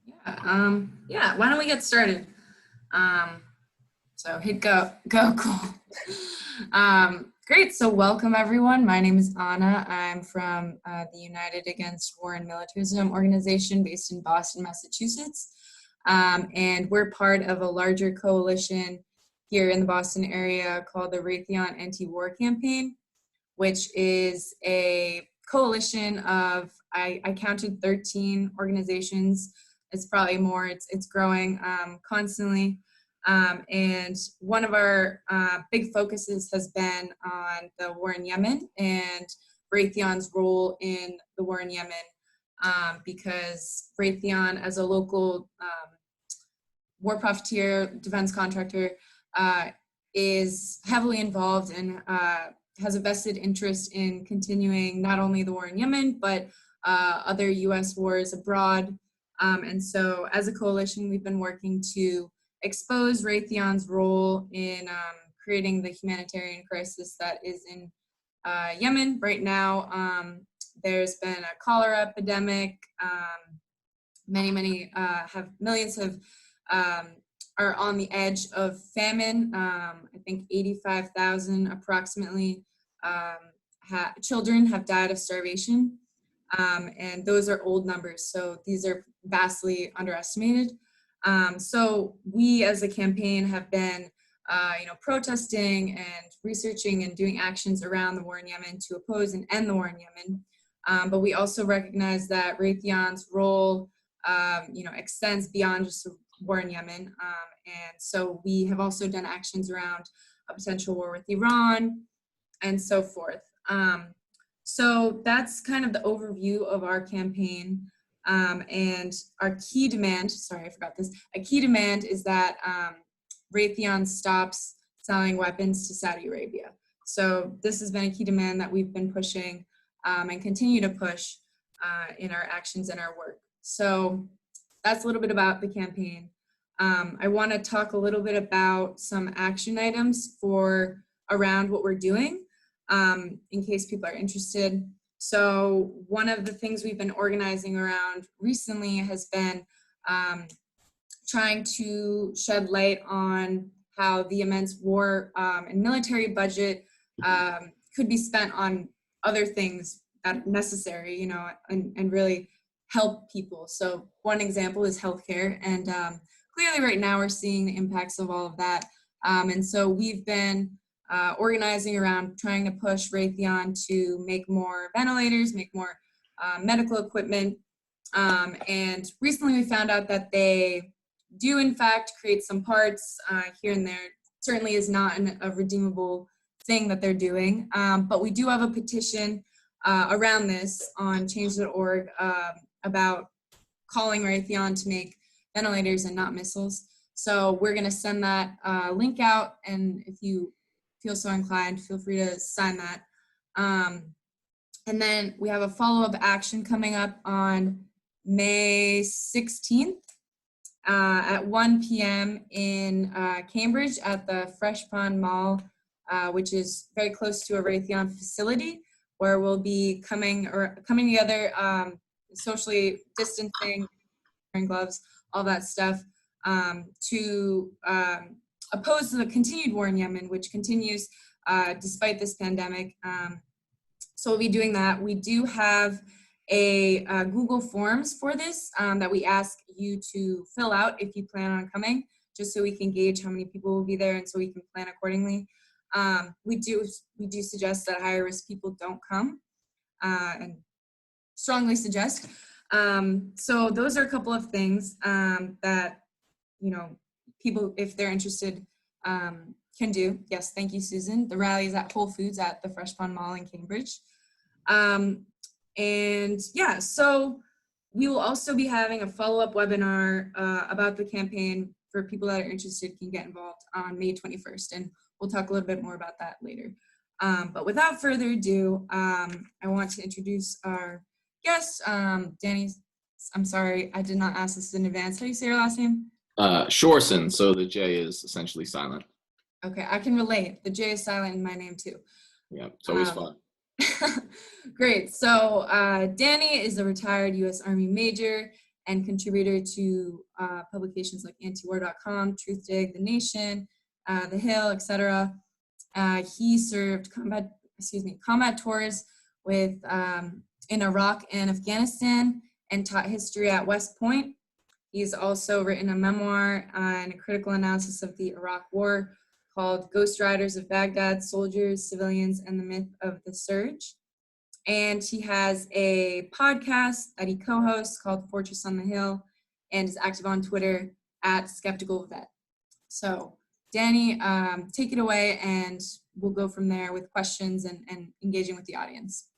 Yeah, why don't we get started? So hit go, cool. Great, so welcome everyone. My name is Anna. I'm from the United Against War and Militarism organization based in Boston, Massachusetts. And we're part of a larger coalition here in the Boston area called the Raytheon Antiwar Campaign, which is a coalition of, I counted 13 organizations. It's probably more, it's growing constantly. And one of our big focuses has been on the war in Yemen and Raytheon's role in the war in Yemen, because Raytheon, as a local war profiteer defense contractor, is heavily involved and has a vested interest in continuing not only the war in Yemen, but other U.S. wars abroad. And so as a coalition, we've been working to expose Raytheon's role in creating the humanitarian crisis that is in Yemen right now. There's been a cholera epidemic. Millions are on the edge of famine. I think 85,000 approximately children have died of starvation. And those are old numbers, so these are vastly underestimated. So we as a campaign have been protesting and researching and doing actions around the war in Yemen to oppose and end the war in Yemen. But we also recognize that Raytheon's role extends beyond just the war in Yemen. And so we have also done actions around a potential war with Iran and so forth. So that's kind of the overview of our campaign. And our key demand, sorry, I forgot this. A key demand is that Raytheon stops selling weapons to Saudi Arabia. So this has been a key demand that we've been pushing and continue to push in our actions and our work. So that's a little bit about the campaign. I want to talk a little bit about some action items for around what we're doing, in case people are interested. So one of the things we've been organizing around recently has been trying to shed light on how the immense war and military budget could be spent on other things that are necessary, and really help people. So one example is healthcare, and clearly right now we're seeing the impacts of all of that. And so we've been organizing around trying to push Raytheon to make more ventilators, make more medical equipment. And recently we found out that they do in fact create some parts here and there. It certainly is not a redeemable thing that they're doing. But we do have a petition around this on change.org about calling Raytheon to make ventilators and not missiles. So we're going to send that link out, and if you feel so inclined, feel free to sign that. And then we have a follow-up action coming up on May 16th at 1 p.m. in Cambridge at the Fresh Pond Mall, which is very close to a Raytheon facility, where we'll be coming together, socially distancing, wearing gloves, all that stuff, to oppose the continued war in Yemen, which continues despite this pandemic. So we'll be doing that. We do have a Google Forms for this that we ask you to fill out if you plan on coming, just so we can gauge how many people will be there and so we can plan accordingly. We do suggest that higher risk people don't come, and strongly suggest. So those are a couple of things that, people, if they're interested, can do. Yes, thank you, Susan. The rally is at Whole Foods at the Fresh Pond Mall in Cambridge. And yeah, so we will also be having a follow-up webinar about the campaign for people that are interested can get involved on May 21st, and we'll talk a little bit more about that later. But without further ado, I want to introduce our guest, Danny. I'm sorry, I did not ask this in advance. How do you say your last name? Sjursen, so the J is essentially silent. Okay, I can relate. The J is silent in my name too. Yeah, it's always fun. Great. So Danny is a retired U.S. Army major and contributor to publications like antiwar.com, Truthdig, The Nation, The Hill, etc. He served combat tours with in Iraq and Afghanistan and taught history at West Point. He's also written a memoir and a critical analysis of the Iraq War called Ghost Riders of Baghdad, Soldiers, Civilians, and the Myth of the Surge. And he has a podcast that he co-hosts called Fortress on the Hill and is active on Twitter at Skeptical Vet. So Danny, take it away and we'll go from there with questions and engaging with the audience.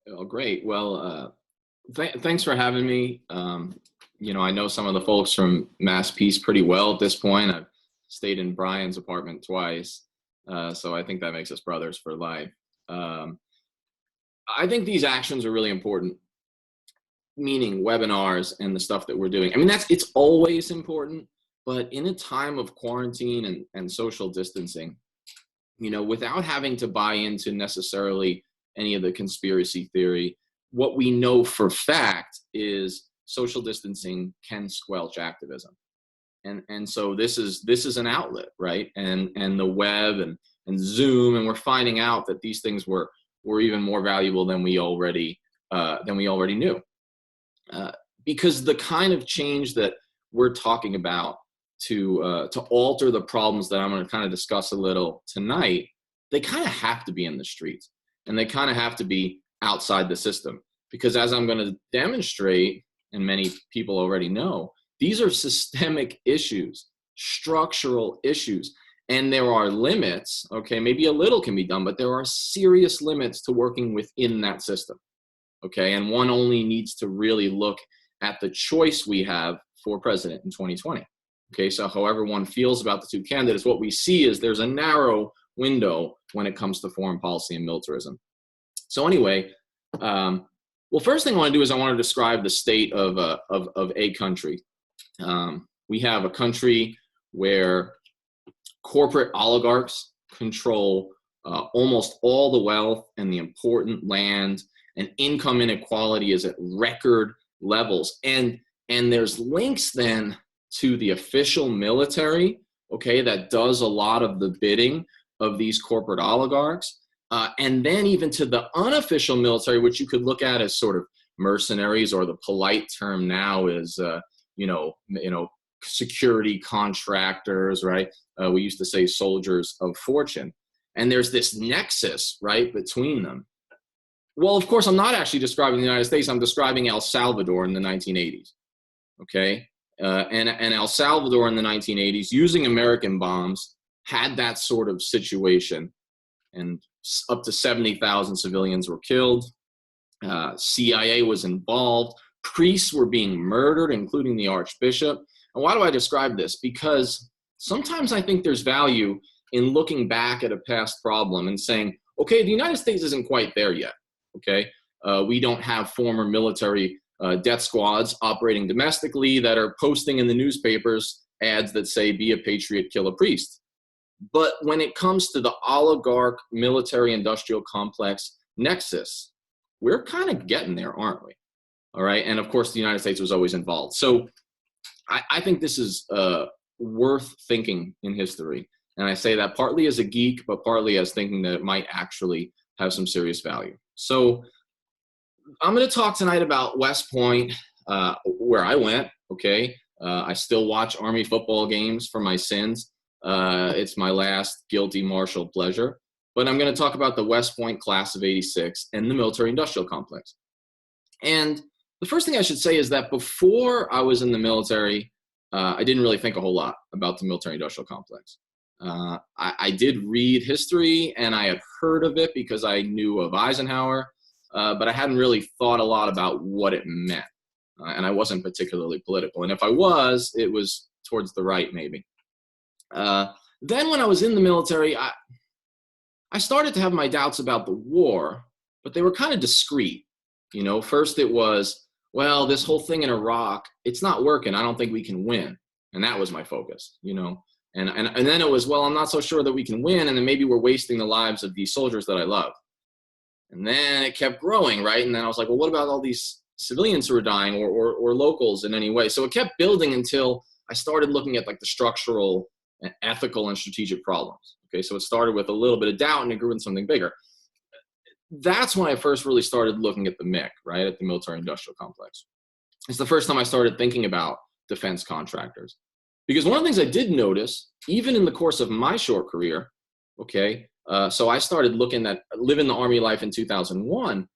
Oh, great. Well, thanks for having me. I know some of the folks from Mass Peace pretty well at this point. I've stayed in Brian's apartment twice, so I think that makes us brothers for life. I think these actions are really important, meaning webinars and the stuff that we're doing. I mean, it's always important, but in a time of quarantine and social distancing, without having to buy into necessarily any of the conspiracy theory, what we know for fact is social distancing can squelch activism. And so this is an outlet, right? And the web and Zoom, and we're finding out that these things were even more valuable than we already knew. Because the kind of change that we're talking about to alter the problems that I'm going to kind of discuss a little tonight, they kind of have to be in the streets, and they kind of have to be outside the system. Because as I'm going to demonstrate, and many people already know, these are systemic issues, structural issues, and there are limits. Okay, maybe a little can be done, but there are serious limits to working within that system. Okay, and one only needs to really look at the choice we have for president in 2020. Okay, so however one feels about the two candidates, what we see is there's a narrow window when it comes to foreign policy and militarism. So anyway, well, first thing I want to do is I want to describe the state of a country. We have a country where corporate oligarchs control almost all the wealth and the important land, and income inequality is at record levels. And there's links then to the official military, okay, that does a lot of the bidding of these corporate oligarchs. And then even to the unofficial military, which you could look at as sort of mercenaries, or the polite term now is, security contractors, right? We used to say soldiers of fortune. And there's this nexus, right, between them. Well, of course, I'm not actually describing the United States. I'm describing El Salvador in the 1980s, okay? And El Salvador in the 1980s, using American bombs, had that sort of situation. And up to 70,000 civilians were killed. CIA was involved. Priests were being murdered, including the Archbishop. And why do I describe this? Because sometimes I think there's value in looking back at a past problem and saying, okay, the United States isn't quite there yet, okay? We don't have former military death squads operating domestically that are posting in the newspapers ads that say, be a patriot, kill a priest. But when it comes to the oligarch military-industrial complex nexus, we're kind of getting there, aren't we? All right. And of course, the United States was always involved. So I think this is worth thinking in history. And I say that partly as a geek, but partly as thinking that it might actually have some serious value. So I'm going to talk tonight about West Point, where I went. Okay. I still watch Army football games for my sins. It's my last guilty martial pleasure. But I'm going to talk about the West Point class of '86 and the military-industrial complex. And the first thing I should say is that before I was in the military, I didn't really think a whole lot about the military-industrial complex. I did read history, and I had heard of it because I knew of Eisenhower, but I hadn't really thought a lot about what it meant. And I wasn't particularly political. And if I was, it was towards the right, maybe. Then when I was in the military, I started to have my doubts about the war, but they were kind of discreet. You know, first it was, well, this whole thing in Iraq, it's not working. I don't think we can win. And that was my focus, you know. And then it was, well, I'm not so sure that we can win, and then maybe we're wasting the lives of these soldiers that I love. And then it kept growing, right? And then I was like, well, what about all these civilians who were dying or locals in any way. So it kept building until I started looking at like the structural and ethical and strategic problems. Okay, so it started with a little bit of doubt and it grew into something bigger. That's when I first really started looking at the MIC, right, at the military industrial complex. It's the first time I started thinking about defense contractors. Because one of the things I did notice, even in the course of my short career, okay, so I started living the Army life in 2001.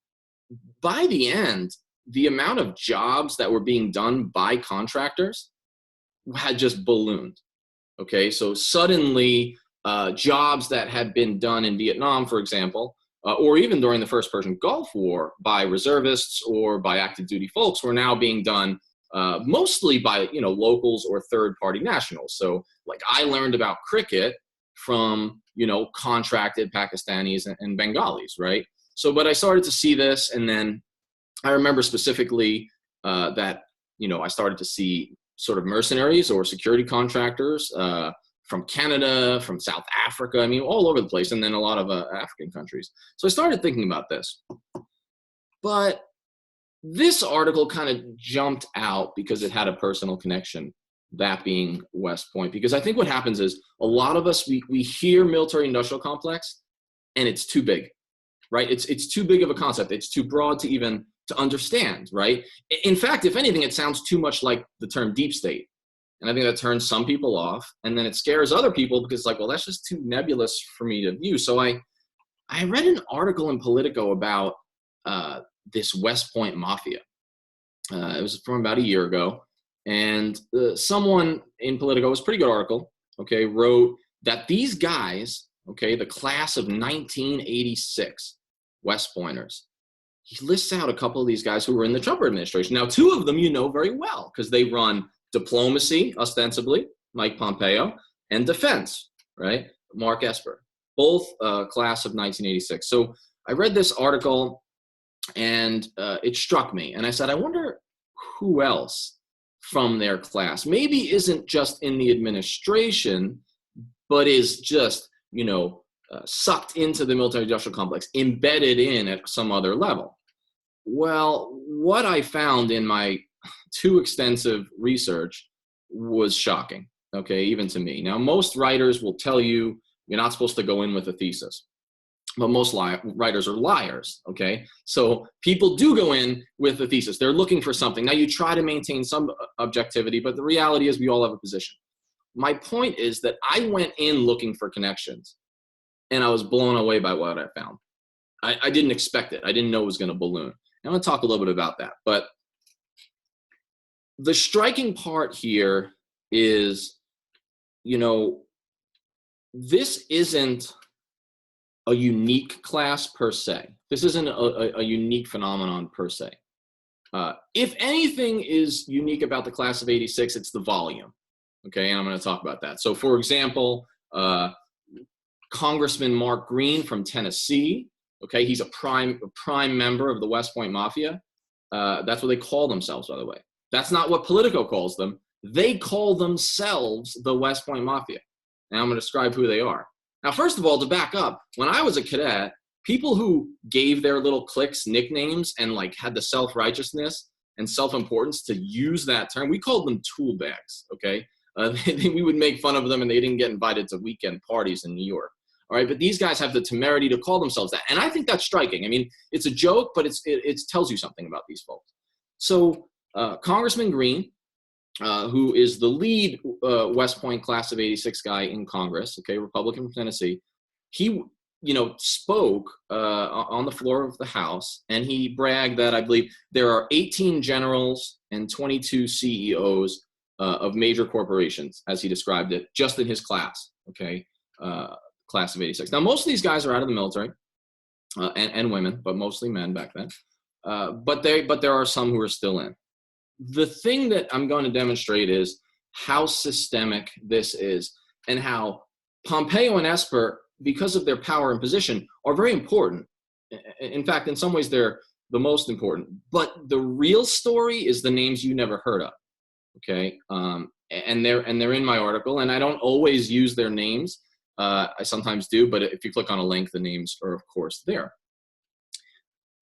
By the end, the amount of jobs that were being done by contractors had just ballooned. Okay, so suddenly jobs that had been done in Vietnam, for example, or even during the first Persian Gulf War by reservists or by active duty folks were now being done mostly by, locals or third-party nationals. So like I learned about cricket from, contracted Pakistanis and Bengalis, right? So, but I started to see this, and then I remember specifically that, I started to see sort of mercenaries or security contractors from Canada, from South Africa, all over the place, and then a lot of African countries. So I started thinking about this. But this article kind of jumped out because it had a personal connection, that being West Point. Because I think what happens is a lot of us, we hear military industrial complex, and it's too big, right? It's too big of a concept. It's too broad to understand, right? In fact, if anything, it sounds too much like the term deep state. And I think that turns some people off, and then it scares other people because it's like, well, that's just too nebulous for me to view. So I read an article in Politico about this West Point Mafia. It was from about a year ago. And someone in Politico, it was a pretty good article, okay, wrote that these guys, okay, the class of 1986 West Pointers, he lists out a couple of these guys who were in the Trump administration. Now, two of them you know very well because they run diplomacy, ostensibly, Mike Pompeo, and defense, right, Mark Esper, both class of 1986. So I read this article, and it struck me. And I said, I wonder who else from their class maybe isn't just in the administration, but is just, sucked into the military-industrial complex, embedded in at some other level. Well, what I found in my too extensive research was shocking, okay, even to me. Now, most writers will tell you you're not supposed to go in with a thesis, but most writers are liars, okay? So people do go in with a thesis. They're looking for something. Now, you try to maintain some objectivity, but the reality is we all have a position. My point is that I went in looking for connections, and I was blown away by what I found. I didn't expect it. I didn't know it was going to balloon. I'm going to talk a little bit about that, but the striking part here is, this isn't a unique class per se. This isn't a unique phenomenon per se. If anything is unique about the class of 86, it's the volume. Okay, and I'm going to talk about that. So, for example, Congressman Mark Green from Tennessee. Okay, he's a prime member of the West Point Mafia. That's what they call themselves, by the way. That's not what Politico calls them. They call themselves the West Point Mafia. And I'm going to describe who they are. Now, first of all, to back up, when I was a cadet, people who gave their little cliques nicknames and had the self-righteousness and self-importance to use that term, we called them tool bags, okay? We would make fun of them, and they didn't get invited to weekend parties in New York. All right, but these guys have the temerity to call themselves that. And I think that's striking. It's a joke, but it tells you something about these folks. So Congressman Green, who is the lead West Point class of 86 guy in Congress, okay, Republican from Tennessee, he, spoke on the floor of the House, and he bragged that I believe there are 18 generals and 22 CEOs of major corporations, as he described it, just in his class, okay, class of 86. Now, most of these guys are out of the military, and women, but mostly men back then. But there are some who are still in. The thing that I'm going to demonstrate is how systemic this is, and how Pompeo and Esper, because of their power and position, are very important. In fact, in some ways, they're the most important. But the real story is the names you never heard of. Okay, and they're in my article, and I don't always use their names. I sometimes do, but if you click on a link, the names are, of course, there.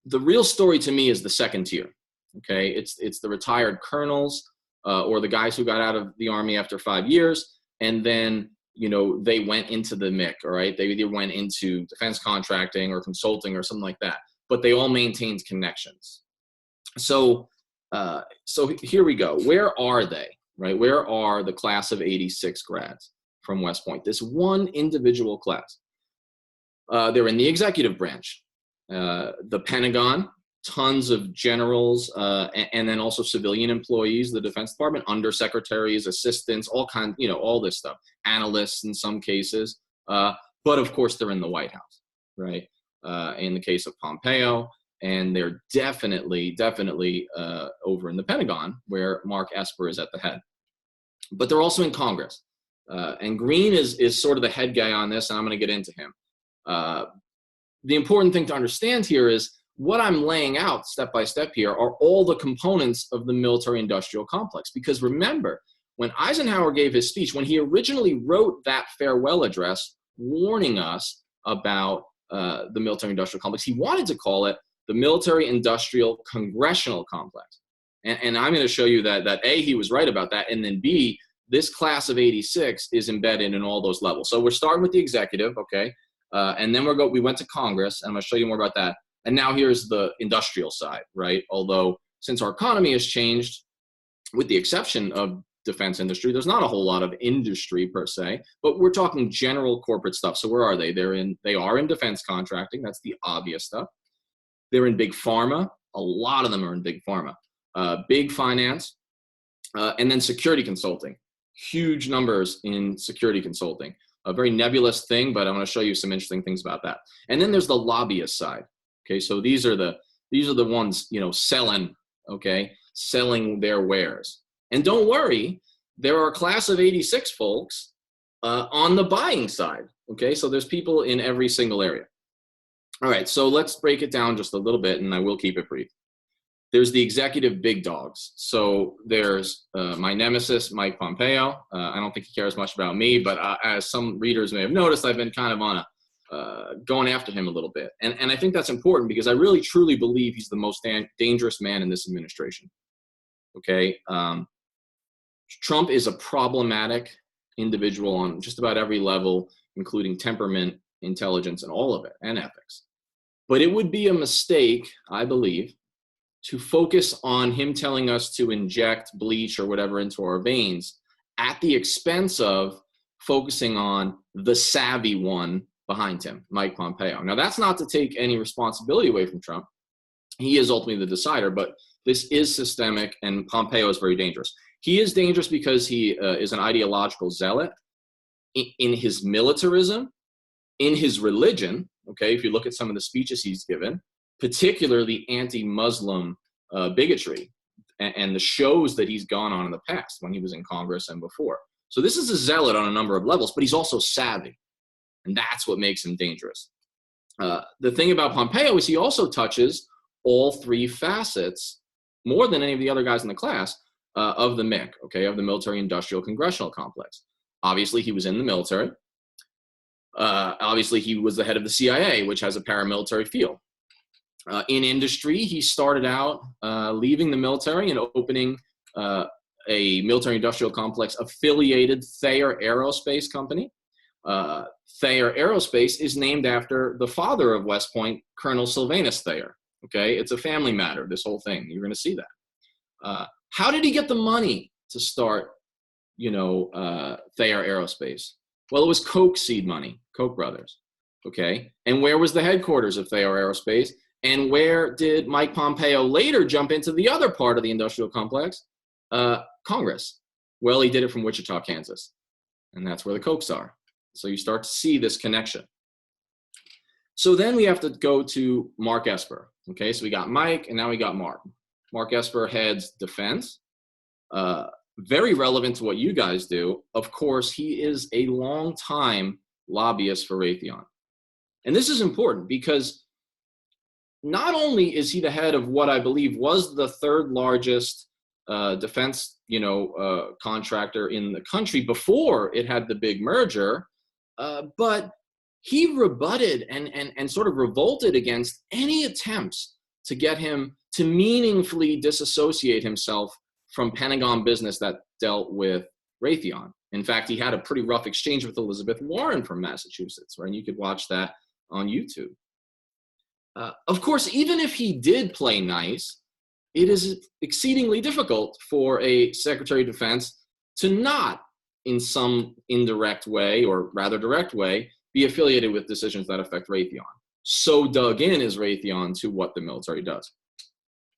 The real story to me is the second tier. Okay, it's the retired colonels or the guys who got out of the Army after 5 years, and then they went into the MIC. All right, they either went into defense contracting or consulting or something like that, but they all maintained connections. So here we go. Where are they? Right? Where are the class of '86 grads from West Point? This one individual class. They're in the executive branch, the Pentagon, tons of generals, and then also civilian employees, the Defense Department, undersecretaries, assistants, all kinds, all this stuff, analysts in some cases. But of course, they're in the White House, right? In the case of Pompeo, and they're definitely over in the Pentagon, where Mark Esper is at the head. But they're also in Congress. And Green is sort of the head guy on this, and I'm going to get into him. The important thing to understand here is what I'm laying out step by step here are all the components of the military-industrial complex. Because remember, when Eisenhower gave his speech, when he originally wrote that farewell address warning us about the military-industrial complex, he wanted to call it the military-industrial congressional complex. And I'm going to show you that A, he was right about that, and then B, this class of '86 is embedded in all those levels. So we're starting with the executive, okay? And then we went to Congress, and I'm going to show you more about that. And now here's the industrial side, right? Although since our economy has changed, with the exception of defense industry, there's not a whole lot of industry per se, but we're talking general corporate stuff. So where are they? They are in defense contracting. That's the obvious stuff. They're in big pharma. A lot of them are in big pharma, big finance, and then security consulting. Huge numbers in security consulting. A very nebulous thing, but I'm going to show you some interesting things about that. And then there's the lobbyist side. Okay, so these are the ones selling their wares. And don't worry, there are class of '86 folks on the buying side. Okay, so there's people in every single area. All right, so let's break it down just a little bit, and I will keep it brief. There's the executive big dogs. So there's my nemesis, Mike Pompeo. I don't think he cares much about me, but as some readers may have noticed, I've been kind of on going after him a little bit. And I think that's important because I really, truly believe he's the most dangerous man in this administration. Okay. Trump is a problematic individual on just about every level, including temperament, intelligence, and all of it, and ethics. But it would be a mistake, I believe, to focus on him telling us to inject bleach or whatever into our veins at the expense of focusing on the savvy one behind him, Mike Pompeo. Now, that's not to take any responsibility away from Trump. He is ultimately the decider, but this is systemic, and Pompeo is very dangerous. He is dangerous because he is an ideological zealot in his militarism, in his religion. Okay, if you look at some of the speeches he's given, particularly anti-Muslim bigotry and the shows that he's gone on in the past when he was in Congress and before. So this is a zealot on a number of levels, but he's also savvy, and that's what makes him dangerous. The thing about Pompeo is he also touches all three facets, more than any of the other guys in the class, of the MIC, okay, of the military-industrial congressional complex. Obviously, he was in the military. Obviously, he was the head of the CIA, which has a paramilitary feel. In industry, he started out leaving the military and opening a military-industrial complex affiliated Thayer Aerospace Company. Thayer Aerospace is named after the father of West Point, Colonel Sylvanus Thayer. Okay, it's a family matter, this whole thing. You're going to see that. How did he get the money to start, Thayer Aerospace? Well, it was Koch seed money, Koch brothers. Okay, and where was the headquarters of Thayer Aerospace? And where did Mike Pompeo later jump into the other part of the industrial complex? Congress. Well, he did it from Wichita, Kansas. And that's where the Kochs are. So you start to see this connection. So then we have to go to Mark Esper. Okay, so we got Mike, and now we got Mark. Mark Esper heads defense. Very relevant to what you guys do. Of course, he is a long-time lobbyist for Raytheon. And this is important because not only is he the head of what I believe was the third largest defense, contractor in the country before it had the big merger, but he rebutted and sort of revolted against any attempts to get him to meaningfully disassociate himself from Pentagon business that dealt with Raytheon. In fact, he had a pretty rough exchange with Elizabeth Warren from Massachusetts, right? And you could watch that on YouTube. Of course, even if he did play nice, it is exceedingly difficult for a Secretary of Defense to not, in some indirect way, or rather direct way, be affiliated with decisions that affect Raytheon. So dug in is Raytheon to what the military does.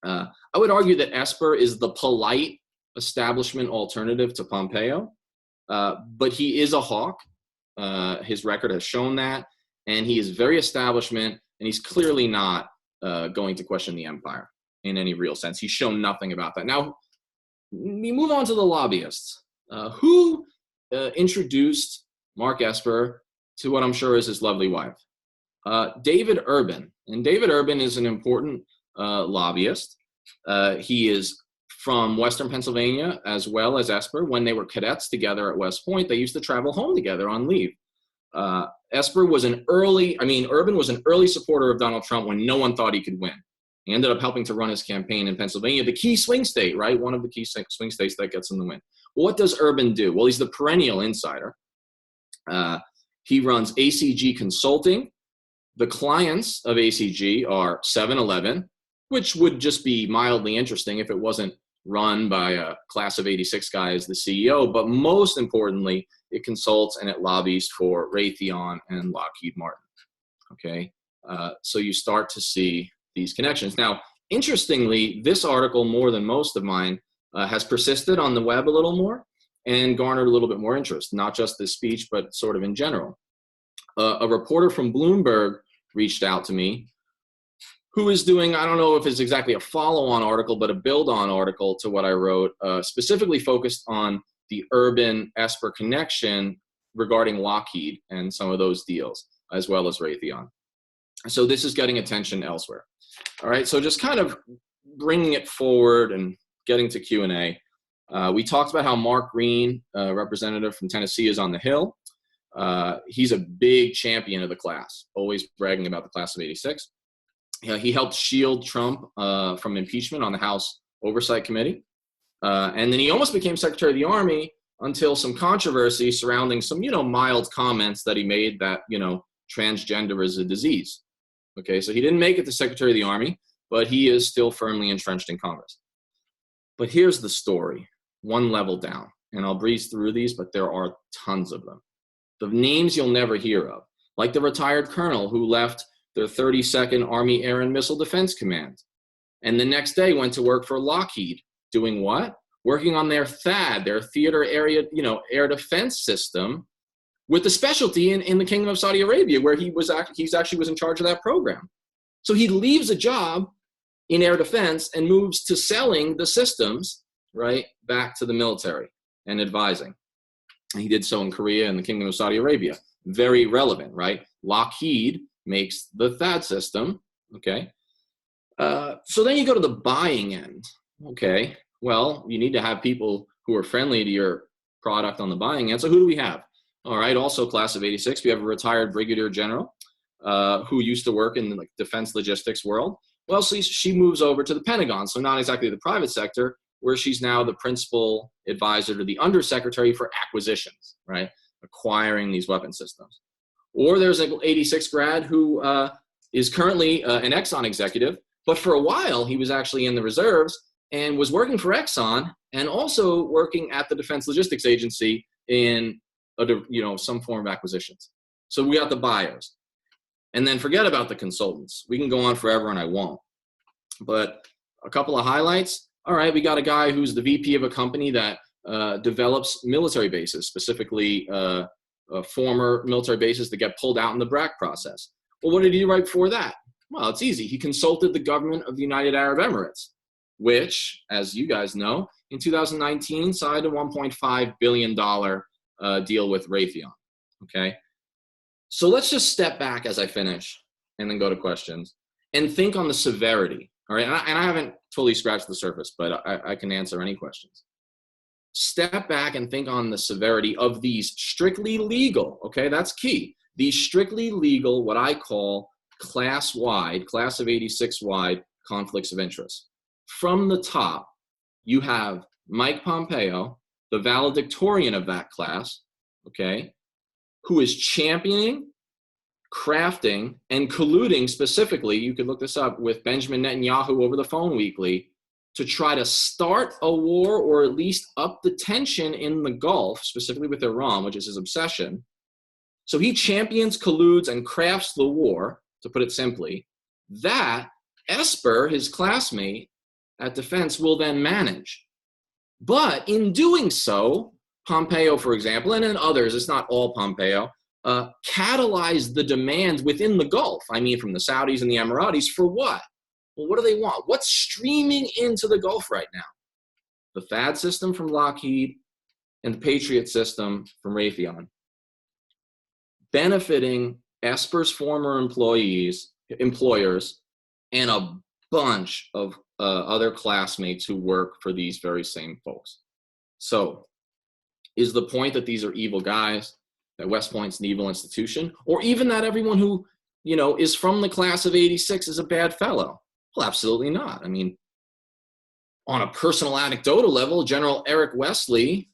I would argue that Esper is the polite establishment alternative to Pompeo, but he is a hawk. His record has shown that, and he is very establishment, and he's clearly not going to question the empire in any real sense. He's shown nothing about that. Now, we move on to the lobbyists. Who introduced Mark Esper to what I'm sure is his lovely wife? David Urban. And David Urban is an important lobbyist. He is from Western Pennsylvania as well as Esper. When they were cadets together at West Point, they used to travel home together on leave. Urban was an early supporter of Donald Trump when no one thought he could win. He ended up helping to run his campaign in Pennsylvania, the key swing state, right? One of the key swing states that gets him the win. Well, what does Urban do? Well, he's the perennial insider. He runs ACG Consulting. The clients of ACG are 7-Eleven, which would just be mildly interesting if it wasn't run by a class of 86 guy as the CEO. But most importantly, it consults and it lobbies for Raytheon and Lockheed Martin. Okay, so you start to see these connections. Now, interestingly, this article, more than most of mine, has persisted on the web a little more and garnered a little bit more interest, not just this speech, but sort of in general. A reporter from Bloomberg reached out to me who is doing, I don't know if it's exactly a follow-on article, but a build-on article to what I wrote, specifically focused on the Urban-Esper connection regarding Lockheed and some of those deals, as well as Raytheon. So this is getting attention elsewhere. All right, so just kind of bringing it forward and getting to Q&A. We talked about how Mark Green, representative from Tennessee, is on the Hill. He's a big champion of the class, always bragging about the class of 86. He helped shield Trump from impeachment on the House Oversight Committee. And then he almost became Secretary of the Army until some controversy surrounding some, mild comments that he made that, transgender is a disease. Okay, so he didn't make it to Secretary of the Army, but he is still firmly entrenched in Congress. But here's the story, one level down. And I'll breeze through these, but there are tons of them. The names you'll never hear of, like the retired colonel who left their 32nd Army Air and Missile Defense Command, and the next day went to work for Lockheed, doing what? Working on their THAAD, their theater area, air defense system, with the specialty in the Kingdom of Saudi Arabia, where he's actually was in charge of that program. So he leaves a job in air defense and moves to selling the systems, right, back to the military and advising. He did so in Korea and the Kingdom of Saudi Arabia. Very relevant, right? Lockheed makes the THAAD system, okay? So then you go to the buying end, okay? Well, you need to have people who are friendly to your product on the buying end. So who do we have? All right, also class of 86, we have a retired brigadier general who used to work in the defense logistics world. Well, so she moves over to the Pentagon, so not exactly the private sector, where she's now the principal advisor to the undersecretary for acquisitions, right? Acquiring these weapon systems. Or there's an 86 grad who is currently an Exxon executive, but for a while he was actually in the reserves and was working for Exxon and also working at the Defense Logistics Agency in some form of acquisitions. So we got the buyers. And then forget about the consultants. We can go on forever and I won't. But a couple of highlights. All right, we got a guy who's the VP of a company that develops military bases, specifically former military bases that get pulled out in the BRAC process. Well, what did he do right before that? Well, it's easy. He consulted the government of the United Arab Emirates, which, as you guys know, in 2019 signed a $1.5 billion deal with Raytheon, okay? So let's just step back as I finish and then go to questions and think on the severity, all right? And I haven't fully scratched the surface, but I can answer any questions. Step back and think on the severity of these strictly legal, okay? That's key. These strictly legal, what I call class of 86 wide conflicts of interest. from the top, you have Mike Pompeo, the valedictorian of that class, okay, who is championing, crafting, and colluding specifically, you could look this up, with Benjamin Netanyahu over the phone weekly to try to start a war or at least up the tension in the Gulf, specifically with Iran, which is his obsession. So he champions, colludes, and crafts the war, to put it simply, that Esper, his classmate at Defense, will then manage. But in doing so, Pompeo, for example, and then others, it's not all Pompeo, catalyzed the demand within the Gulf. I mean, from the Saudis and the Emiratis, for what? Well, what do they want? What's streaming into the Gulf right now? The THAAD system from Lockheed and the Patriot system from Raytheon, benefiting Esper's former employers, and a bunch of other classmates who work for these very same folks. So, is the point that these are evil guys, that West Point's an evil institution, or even that everyone who, is from the class of '86 is a bad fellow? Well, absolutely not. I mean, on a personal anecdotal level, General Eric Wesley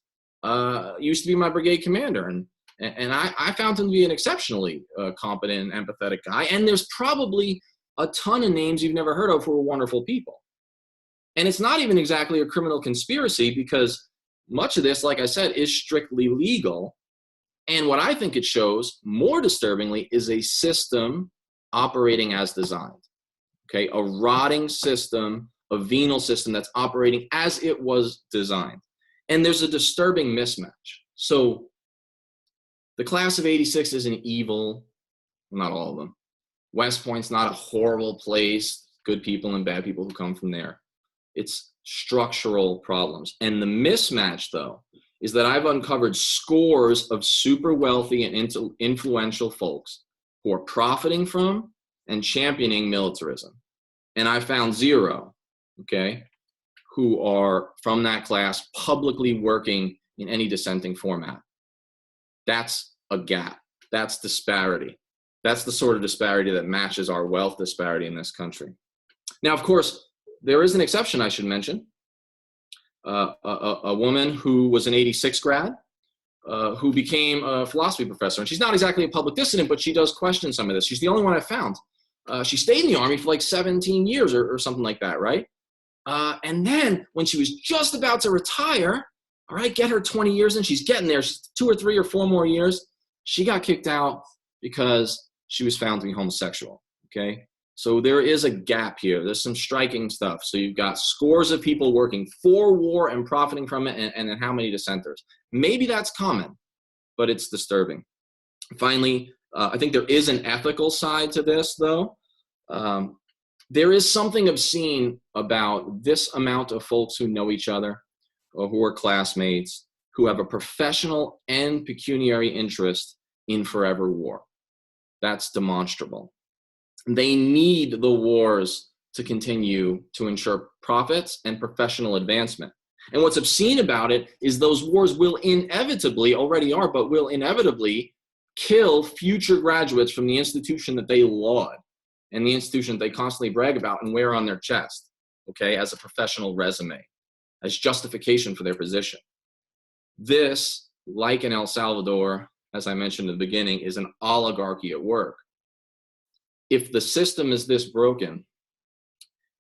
used to be my brigade commander, and I found him to be an exceptionally competent and empathetic guy. And there's probably a ton of names you've never heard of who are wonderful people. And it's not even exactly a criminal conspiracy, because much of this, like I said, is strictly legal. And what I think it shows, more disturbingly, is a system operating as designed. Okay, a rotting system, a venal system that's operating as it was designed. And there's a disturbing mismatch. So the class of '86 isn't evil, not all of them. West Point's not a horrible place, good people and bad people who come from there. It's structural problems. And the mismatch, though, is that I've uncovered scores of super wealthy and influential folks who are profiting from and championing militarism. And I found zero, okay, who are from that class publicly working in any dissenting format. That's a gap. That's disparity. That's the sort of disparity that matches our wealth disparity in this country. Now, of course, there is an exception I should mention. A woman who was an '86 grad, who became a philosophy professor. And she's not exactly a public dissident, but she does question some of this. She's the only one I found. She stayed in the Army for like 17 years or something like that, right? And then when she was just about to retire, all right, get her 20 years in, she's getting there, 2 or 3 or 4 more years, she got kicked out because she was found to be homosexual, okay? So there is a gap here. There's some striking stuff. So you've got scores of people working for war and profiting from it, and then how many dissenters? Maybe that's common, but it's disturbing. Finally, I think there is an ethical side to this, though. There is something obscene about this amount of folks who know each other, or who are classmates, who have a professional and pecuniary interest in forever war. That's demonstrable. They need the wars to continue to ensure profits and professional advancement. And what's obscene about it is those wars will inevitably, already are, but will inevitably kill future graduates from the institution that they laud and the institution that they constantly brag about and wear on their chest, okay, as a professional resume, as justification for their position. This, like in El Salvador, as I mentioned in the beginning, is an oligarchy at work. If the system is this broken,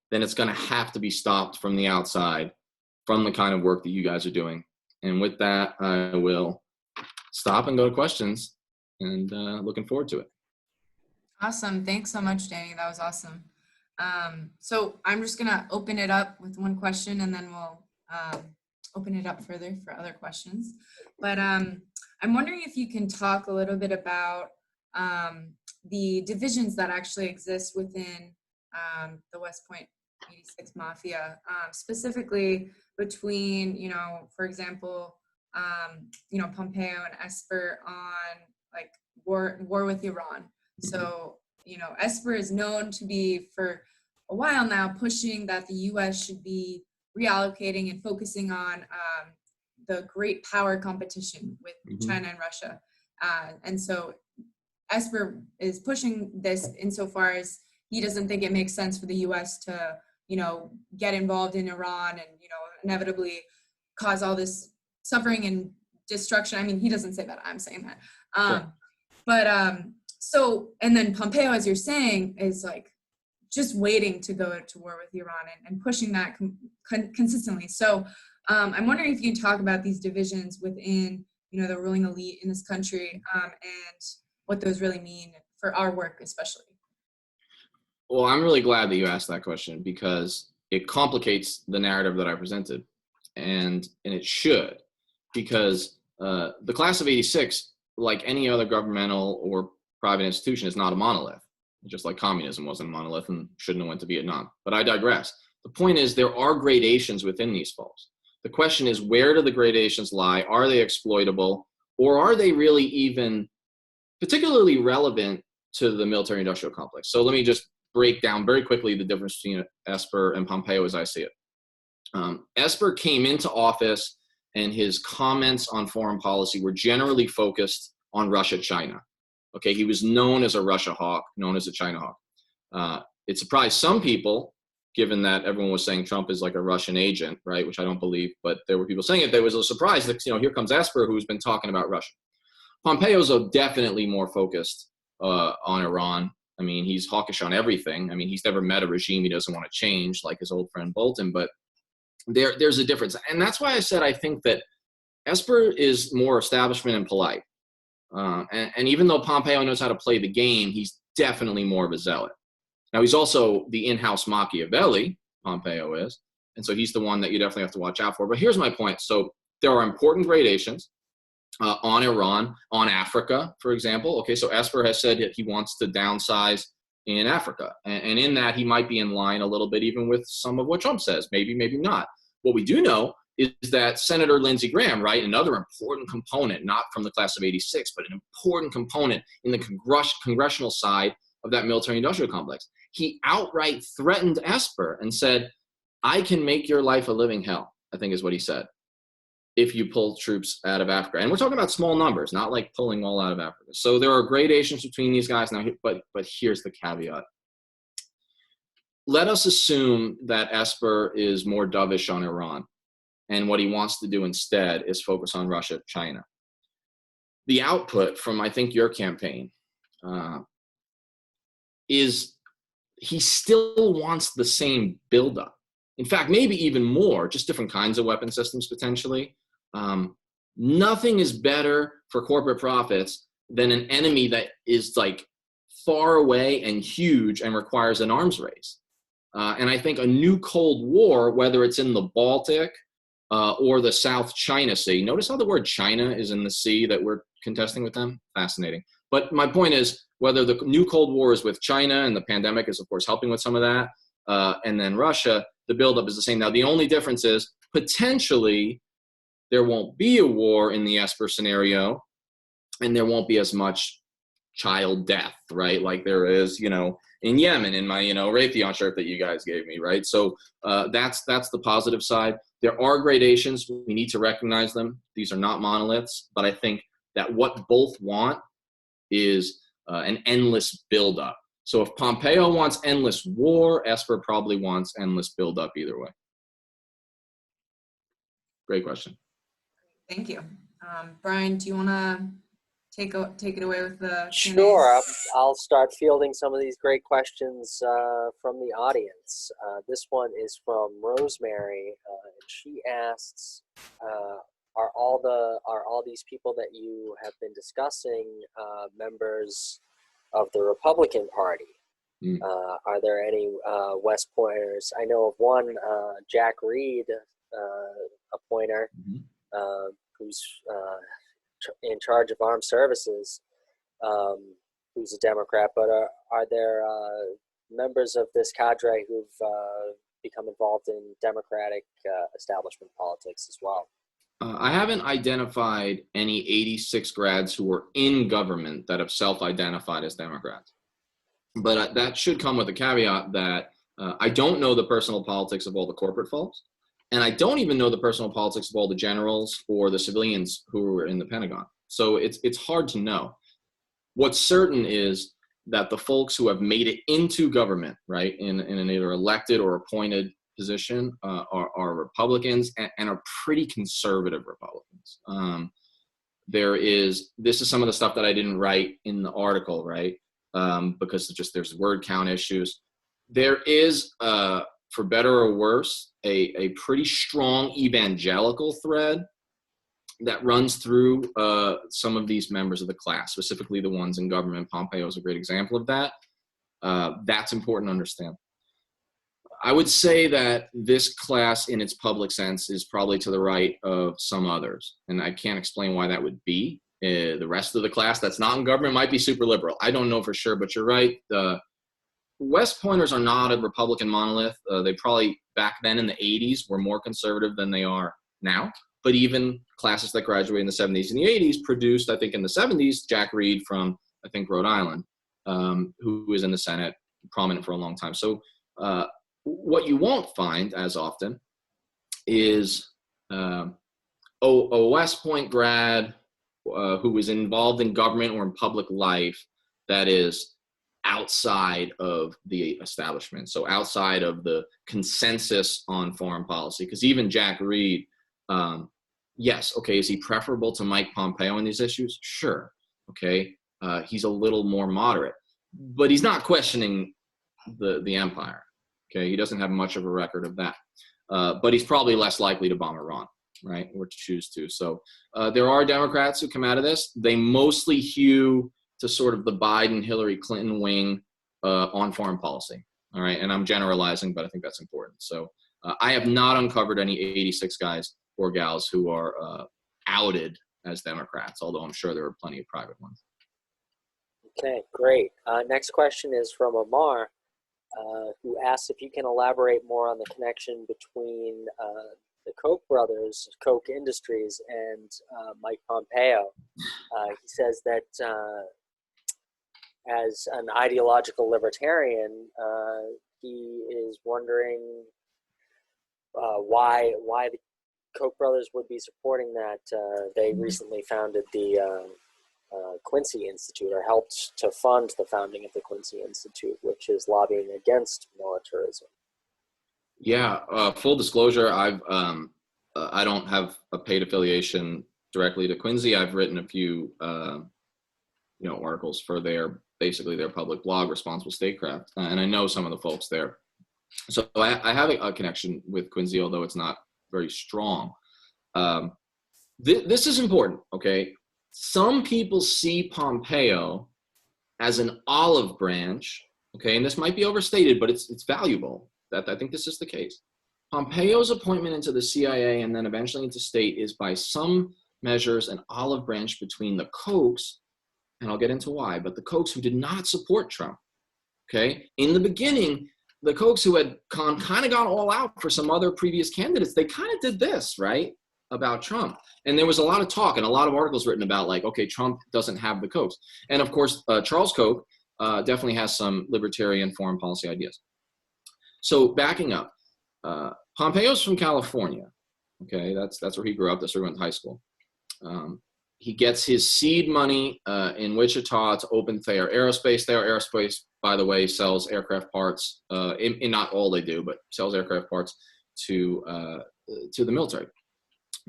then it's going to have to be stopped from the outside, from the kind of work that you guys are doing. And with that, I will stop and go to questions, and looking forward to it. Awesome. Thanks so much, Danny. That was awesome. So I'm just going to open it up with one question, and then we'll open it up further for other questions. But I'm wondering if you can talk a little bit about the divisions that actually exist within the West Point 86 Mafia, specifically between, for example, Pompeo and Esper on like war with Iran. So, Esper is known to be for a while now pushing that the U.S. should be reallocating and focusing on the great power competition with China and Russia. And so Esper is pushing this insofar as he doesn't think it makes sense for the U.S. to get involved in Iran and, inevitably cause all this suffering and destruction. I mean, he doesn't say that, I'm saying that. Sure. So, and then Pompeo, as you're saying, is like just waiting to go to war with Iran and pushing that consistently. So I'm wondering if you can talk about these divisions within, the ruling elite in this country, and what those really mean for our work, especially. Well, I'm really glad that you asked that question, because it complicates the narrative that I presented, and it should, because the class of '86, like any other governmental or private institution, is not a monolith, just like communism wasn't a monolith and shouldn't have went to Vietnam. But I digress. The point is, there are gradations within these foes. The question is, where do the gradations lie? Are they exploitable, or are they really even particularly relevant to the military-industrial complex? So let me just break down very quickly the difference between Esper and Pompeo as I see it. Esper came into office, and his comments on foreign policy were generally focused on Russia, China. Okay, he was known as a Russia hawk, known as a China hawk. It surprised some people, given that everyone was saying Trump is like a Russian agent, right? Which I don't believe, but there were people saying it. There was a surprise that, here comes Esper, who's been talking about Russia. Pompeo's definitely more focused on Iran. I mean, he's hawkish on everything. I mean, he's never met a regime he doesn't want to change, like his old friend Bolton, but there's a difference. And that's why I said I think that Esper is more establishment and polite. And even though Pompeo knows how to play the game, he's definitely more of a zealot. Now, he's also the in-house Machiavelli, Pompeo is, and so he's the one that you definitely have to watch out for. But here's my point. So there are important gradations on Iran, on Africa, for example. Okay, so Esper has said that he wants to downsize in Africa. And in that, he might be in line a little bit even with some of what Trump says, maybe, maybe not. What we do know is that Senator Lindsey Graham, right, another important component, not from the class of '86, but an important component in the congressional side of that military-industrial complex, he outright threatened Esper and said, I can make your life a living hell, I think is what he said, if you pull troops out of Africa. And we're talking about small numbers, not like pulling all out of Africa. So there are gradations between these guys now, but here's the caveat. Let us assume that Esper is more dovish on Iran, and what he wants to do instead is focus on Russia, China. The output from, I think, your campaign is he still wants the same buildup. In fact, maybe even more, just different kinds of weapon systems potentially. Nothing is better for corporate profits than an enemy that is like far away and huge and requires an arms race. And I think a new Cold War, whether it's in the Baltic or the South China Sea, notice how the word China is in the sea that we're contesting with them? Fascinating. But my point is, whether the new Cold War is with China, and the pandemic is, of course, helping with some of that, and then Russia, the buildup is the same. Now, the only difference is potentially there won't be a war in the Esper scenario, and there won't be as much child death, right? Like there is, in Yemen, in my, Raytheon shirt that you guys gave me, right? So that's the positive side. There are gradations. We need to recognize them. These are not monoliths, but I think that what both want is an endless buildup. So if Pompeo wants endless war, Esper probably wants endless buildup either way. Great question. Thank you. Brian, do you want to take it away with the Q&A? Sure. I'll start fielding some of these great questions from the audience. This one is from Rosemary, and she asks, are all these people that you have been discussing members of the Republican Party? Are there any West Pointers? I know of one, Jack Reed, a Pointer, who's in charge of armed services, who's a Democrat. But are there members of this cadre who've become involved in Democratic establishment politics as well? I haven't identified any 86 grads who were in government that have self-identified as Democrats. But that should come with a caveat that I don't know the personal politics of all the corporate folks, and I don't even know the personal politics of all the generals or the civilians who were in the Pentagon. So it's hard to know. What's certain is that the folks who have made it into government, right, in an either elected or appointed position are Republicans and are pretty conservative Republicans. This is some of the stuff that I didn't write in the article, right, because there's word count issues. There is, for better or worse, a pretty strong evangelical thread that runs through some of these members of the class, specifically the ones in government. Pompeo is a great example of that. That's important to understand. I would say that this class in its public sense is probably to the right of some others, and I can't explain why that would be. The rest of the class that's not in government might be super liberal. I don't know for sure, but you're right. The West Pointers are not a Republican monolith. They probably back then in the 80s were more conservative than they are now. But even classes that graduated in the 70s and the 80s produced, I think in the 70s, Jack Reed from, I think, Rhode Island, who was in the Senate, prominent for a long time. So what you won't find as often is a West Point grad who was involved in government or in public life that is outside of the establishment, so outside of the consensus on foreign policy. Because even Jack Reed, yes, okay, is he preferable to Mike Pompeo in these issues? Sure, okay, he's a little more moderate, but he's not questioning the empire, okay? He doesn't have much of a record of that, but he's probably less likely to bomb Iran, right, or to choose to. So there are Democrats who come out of this. They mostly hew to sort of the Biden-Hillary Clinton wing on foreign policy, all right? And I'm generalizing, but I think that's important. So I have not uncovered any 86 guys or gals who are outed as Democrats, although I'm sure there are plenty of private ones. Okay, great. Next question is from Amar, who asks if you can elaborate more on the connection between the Koch brothers, Koch Industries, and Mike Pompeo. He says that as an ideological libertarian, he is wondering why the Koch brothers would be supporting that. They recently founded the Quincy Institute, or helped to fund the founding of the Quincy Institute, which is lobbying against militarism. Yeah, full disclosure, I don't have a paid affiliation directly to Quincy. I've written a few articles for their public blog, Responsible Statecraft, and I know some of the folks there. So I have a connection with Quincy, although it's not very strong. This is important, okay? Some people see Pompeo as an olive branch, okay? And this might be overstated, but it's valuable. That I think this is the case. Pompeo's appointment into the CIA and then eventually into state is by some measures an olive branch between the Kochs, and I'll get into why, but the Kochs who did not support Trump, okay? In the beginning, the Kochs who had kind of gone all out for some other previous candidates, they kind of did this, right, about Trump. And there was a lot of talk and a lot of articles written about, like, okay, Trump doesn't have the Kochs. And of course, Charles Koch definitely has some libertarian foreign policy ideas. So backing up, Pompeo's from California, okay? That's where he grew up. That's where he went to high school. He gets his seed money in Wichita to open Thayer Aerospace. Thayer Aerospace, by the way, sells aircraft parts, in not all they do, but sells aircraft parts to the military,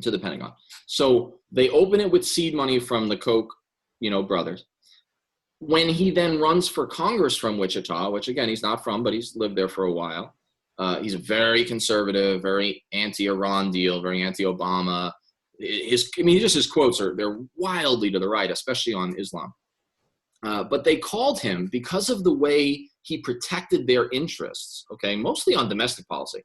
to the Pentagon. So they open it with seed money from the Koch, brothers. When he then runs for Congress from Wichita, which again, he's not from, but he's lived there for a while. He's very conservative, very anti-Iran deal, very anti-Obama. His quotes they're wildly to the right, especially on Islam. But they called him, because of the way he protected their interests, okay, mostly on domestic policy,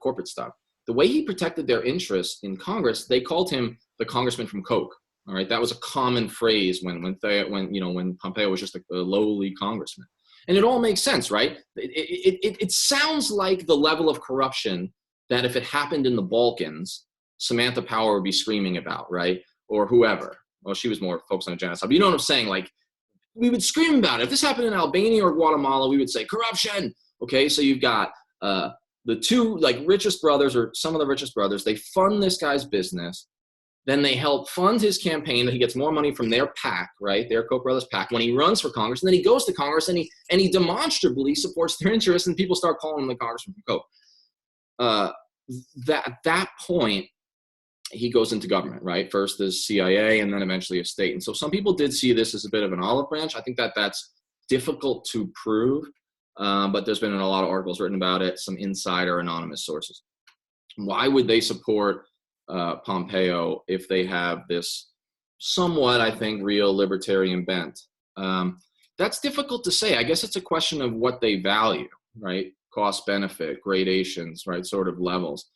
corporate stuff. The way he protected their interests in Congress, they called him the congressman from Koch. All right, that was a common phrase when Pompeo was just a lowly congressman, and it all makes sense, right? It sounds like the level of corruption that if it happened in the Balkans, Samantha Power would be screaming about, right? Or whoever. Well, she was more focused on genocide, but you know what I'm saying? Like, we would scream about it. If this happened in Albania or Guatemala, we would say corruption. Okay, so you've got the two richest brothers, or some of the richest brothers. They fund this guy's business. Then they help fund his campaign. He gets more money from their PAC, right? Their Koch brothers PAC, when he runs for Congress. And then he goes to Congress and he demonstrably supports their interests, and people start calling him the congressman from Koch. At that point, he goes into government, right? First as CIA and then eventually a state. And so some people did see this as a bit of an olive branch. I think that that's difficult to prove, but there's been a lot of articles written about it, some insider anonymous sources. Why would they support Pompeo if they have this somewhat, I think, real libertarian bent? That's difficult to say. I guess it's a question of what they value, right? Cost benefit, gradations, right? Sort of levels.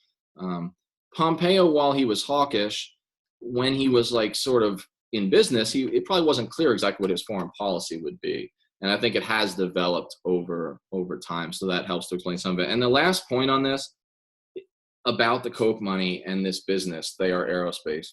Pompeo, while he was hawkish, when he was like sort of in business, it probably wasn't clear exactly what his foreign policy would be. And I think it has developed over time. So that helps to explain some of it. And the last point on this, about the Koch money and this business, they are aerospace.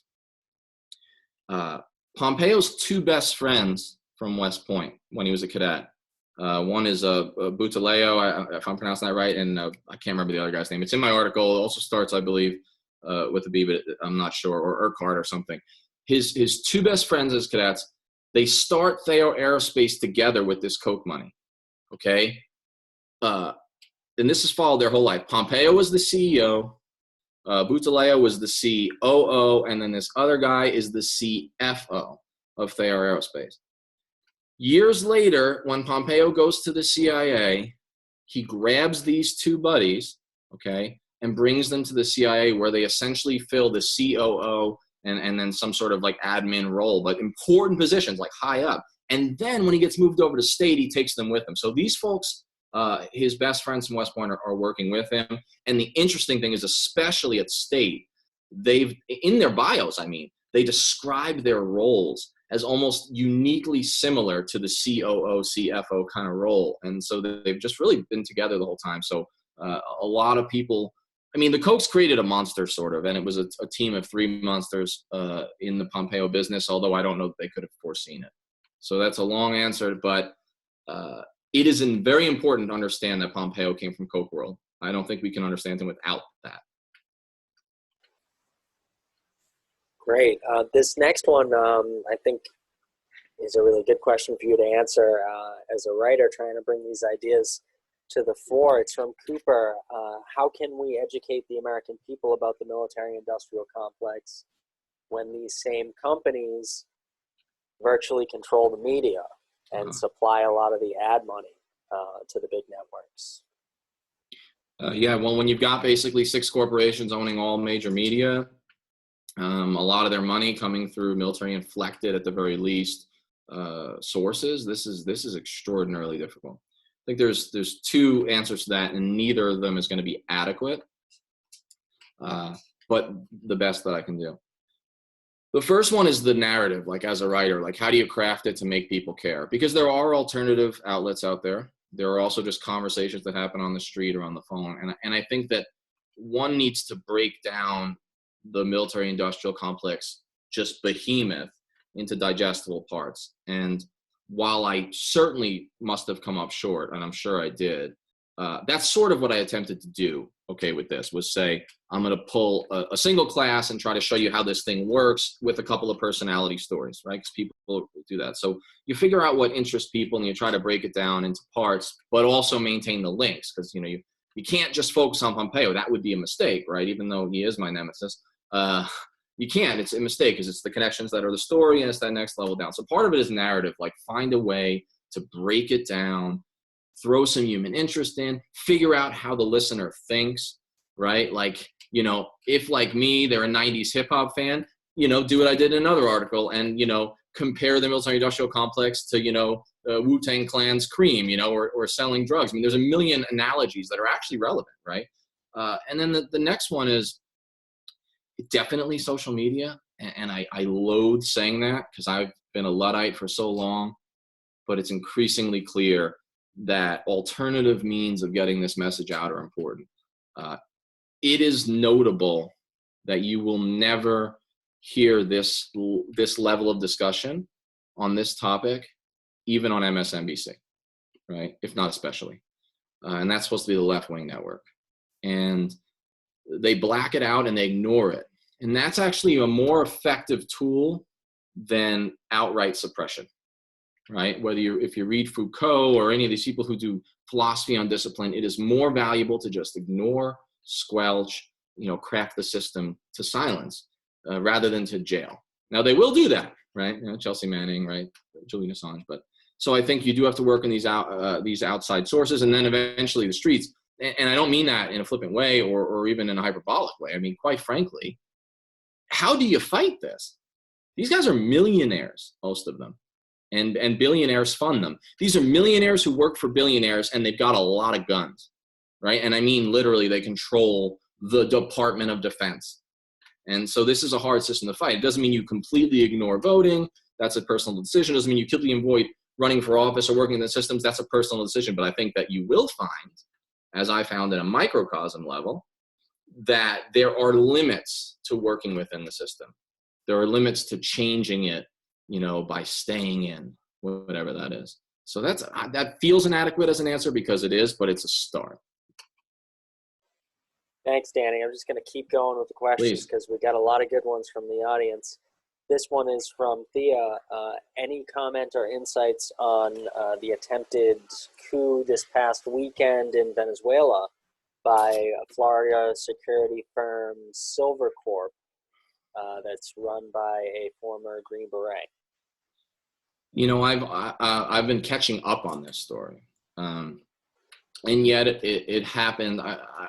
Pompeo's two best friends from West Point when he was a cadet. One is Butaleo, if I'm pronouncing that right, and I can't remember the other guy's name. It's in my article. It also starts, I believe, with a B, but I'm not sure, or Urquhart or something. His two best friends as cadets, they start Theo Aerospace together with this Koch money, okay? And this has followed their whole life. Pompeo was the CEO, Butaleo was the COO, and then this other guy is the CFO of Theo Aerospace. Years later, when Pompeo goes to the CIA, he grabs these two buddies, okay, and brings them to the CIA, where they essentially fill the COO and then some sort of like admin role, but important positions, like high up. And then when he gets moved over to state, he takes them with him. So these folks, his best friends from West Point are working with him. And the interesting thing is, especially at state, they've, in their bios, they describe their roles as almost uniquely similar to the COO, CFO kind of role. And so they've just really been together the whole time. So a lot of people, the Kochs created a monster sort of, and it was a team of three monsters in the Pompeo business, although I don't know that they could have foreseen it. So that's a long answer, but it is very important to understand that Pompeo came from Koch world. I don't think we can understand him without that. Great. This next one, I think, is a really good question for you to answer as a writer trying to bring these ideas to the fore. It's from Cooper. How can we educate the American people about the military-industrial complex when these same companies virtually control the media and supply a lot of the ad money to the big networks? Well, when you've got basically 6 corporations owning all major media, a lot of their money coming through military inflected, at the very least, sources, this is extraordinarily difficult. I think there's 2 answers to that, and neither of them is going to be adequate, but the best that I can do. The first one is the narrative, like as a writer, like how do you craft it to make people care? Because there are alternative outlets out there. There are also just conversations that happen on the street or on the phone. And I think that one needs to break down the military industrial complex, just behemoth, into digestible parts. And while I certainly must have come up short, and I'm sure I did, that's sort of what I attempted to do, with this, was say, I'm going to pull a single class and try to show you how this thing works with a couple of personality stories, right? Because people do that. So you figure out what interests people and you try to break it down into parts, but also maintain the links, because, you can't just focus on Pompeo. That would be a mistake, right? Even though he is my nemesis. You can't. It's a mistake, because it's the connections that are the story, and it's that next level down. So part of it is narrative, like find a way to break it down, throw some human interest in, figure out how the listener thinks, right? Like, if like me, they're a 90s hip hop fan, do what I did in another article and, compare the military industrial complex to, Wu-Tang Clan's Cream, or selling drugs. There's a million analogies that are actually relevant, right? And then the next one is definitely social media. And I loathe saying that, because I've been a Luddite for so long, but it's increasingly clear that alternative means of getting this message out are important. It is notable that you will never hear this level of discussion on this topic, even on MSNBC, right? If not especially. And that's supposed to be the left-wing network. And they black it out and they ignore it. And that's actually a more effective tool than outright suppression, right? If you read Foucault or any of these people who do philosophy on discipline, it is more valuable to just ignore, squelch, craft the system to silence rather than to jail. Now they will do that, right? Chelsea Manning, right? Julian Assange. But so I think you do have to work in these outside sources, and then eventually the streets. And I don't mean that in a flippant way or even in a hyperbolic way. I mean, quite frankly, how do you fight this? These guys are millionaires, most of them, and billionaires fund them. These are millionaires who work for billionaires, and they've got a lot of guns, right? And I mean literally, they control the Department of Defense. And so this is a hard system to fight. It doesn't mean you completely ignore voting. That's a personal decision. It doesn't mean you completely avoid running for office or working in the systems. That's a personal decision. But I think that you will find, as I found at a microcosm level, that there are limits to working within the system. There are limits to changing it, by staying in, whatever that is. So that feels inadequate as an answer because it is, but it's a start. Thanks, Danny. I'm just going to keep going with the questions because we got a lot of good ones from the audience. This one is from Thea. Any comment or insights on the attempted coup this past weekend in Venezuela by Florida security firm Silvercorp that's run by a former Green Beret? I've been catching up on this story. And yet it happened.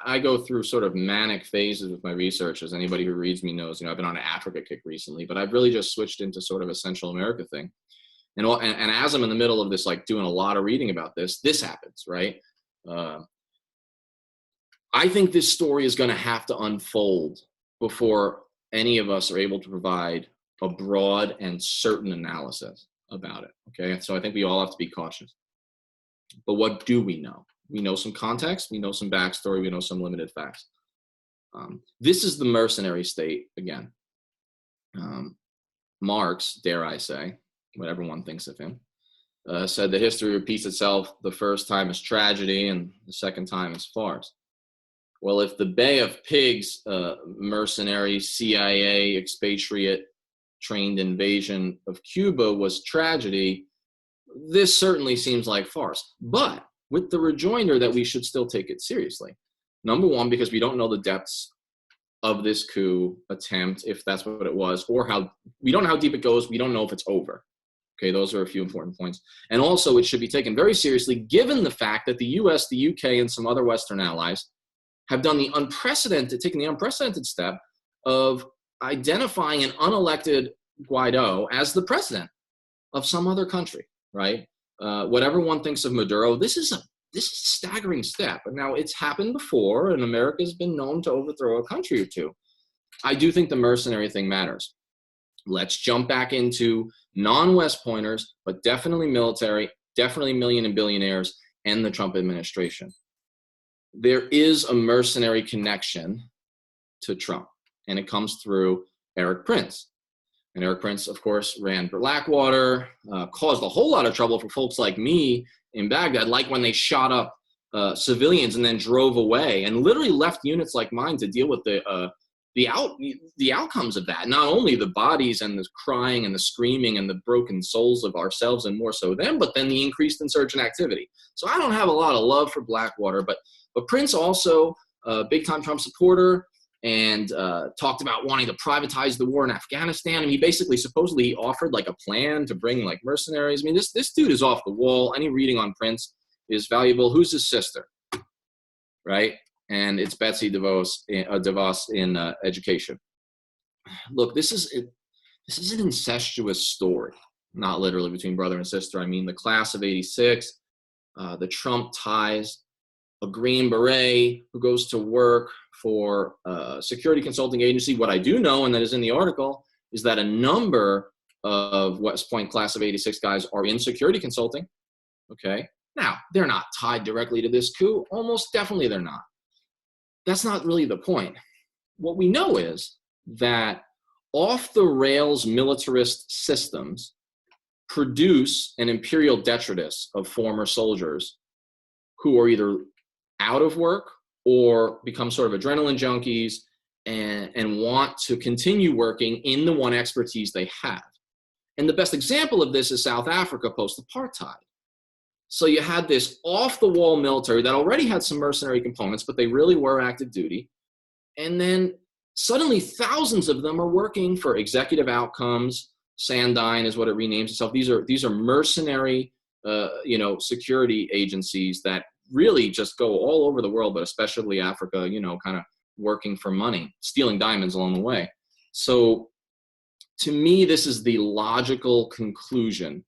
I go through sort of manic phases with my research, as anybody who reads me knows. I've been on an Africa kick recently, but I've really just switched into sort of a Central America thing. And as I'm in the middle of this, like doing a lot of reading about this happens, right? I think this story is going to have to unfold before any of us are able to provide a broad and certain analysis about it, okay? So I think we all have to be cautious. But what do we know? We know some context, we know some backstory, we know some limited facts. This is the mercenary state again. Marx, dare I say, whatever one thinks of him, said that history repeats itself. The first time is tragedy and the second time is farce. Well, if the Bay of Pigs mercenary CIA expatriate trained invasion of Cuba was tragedy, this certainly seems like farce. But with the rejoinder that we should still take it seriously. Number one, because we don't know the depths of this coup attempt, if that's what it was, or we don't know how deep it goes. We don't know if it's over. Okay, those are a few important points. And also, it should be taken very seriously, given the fact that the US, the UK, and some other Western allies have taken the unprecedented step of identifying an unelected Guaido as the president of some other country, right? Whatever one thinks of Maduro, this is a staggering step. But now it's happened before, and America's been known to overthrow a country or two. I do think the mercenary thing matters. Let's jump back into non-West Pointers, but definitely military, definitely million and billionaires, and the Trump administration. There is a mercenary connection to Trump, and it comes through Eric Prince. And Eric Prince, of course, ran Blackwater, caused a whole lot of trouble for folks like me in Baghdad, like when they shot up civilians and then drove away and literally left units like mine to deal with the outcomes of that. Not only the bodies and the crying and the screaming and the broken souls of ourselves and more so them, but then the increased insurgent activity. So I don't have a lot of love for Blackwater, but Prince also, a big-time Trump supporter, and talked about wanting to privatize the war in Afghanistan. And he basically supposedly offered like a plan to bring like mercenaries. I mean, this dude is off the wall. Any reading on Prince is valuable. Who's his sister, right? And it's Betsy DeVos in education. Look, this is an incestuous story, not literally between brother and sister. I mean, the class of '86, the Trump ties, a Green Beret who goes to work for a security consulting agency. What I do know, and that is in the article, is that a number of West Point class of '86 guys are in security consulting. Okay. Now, they're not tied directly to this coup. Almost definitely they're not. That's not really the point. What we know is that off-the-rails militarist systems produce an imperial detritus of former soldiers who are either out of work or become sort of adrenaline junkies and want to continue working in the one expertise they have. And the best example of this is South Africa post-apartheid. So you had this off-the-wall military that already had some mercenary components, but they really were active duty. And then suddenly thousands of them are working for executive outcomes. Sandine is what it renames itself. These are mercenary, security agencies that really just go all over the world, but especially Africa, kind of working for money, stealing diamonds along the way. So to me, this is the logical conclusion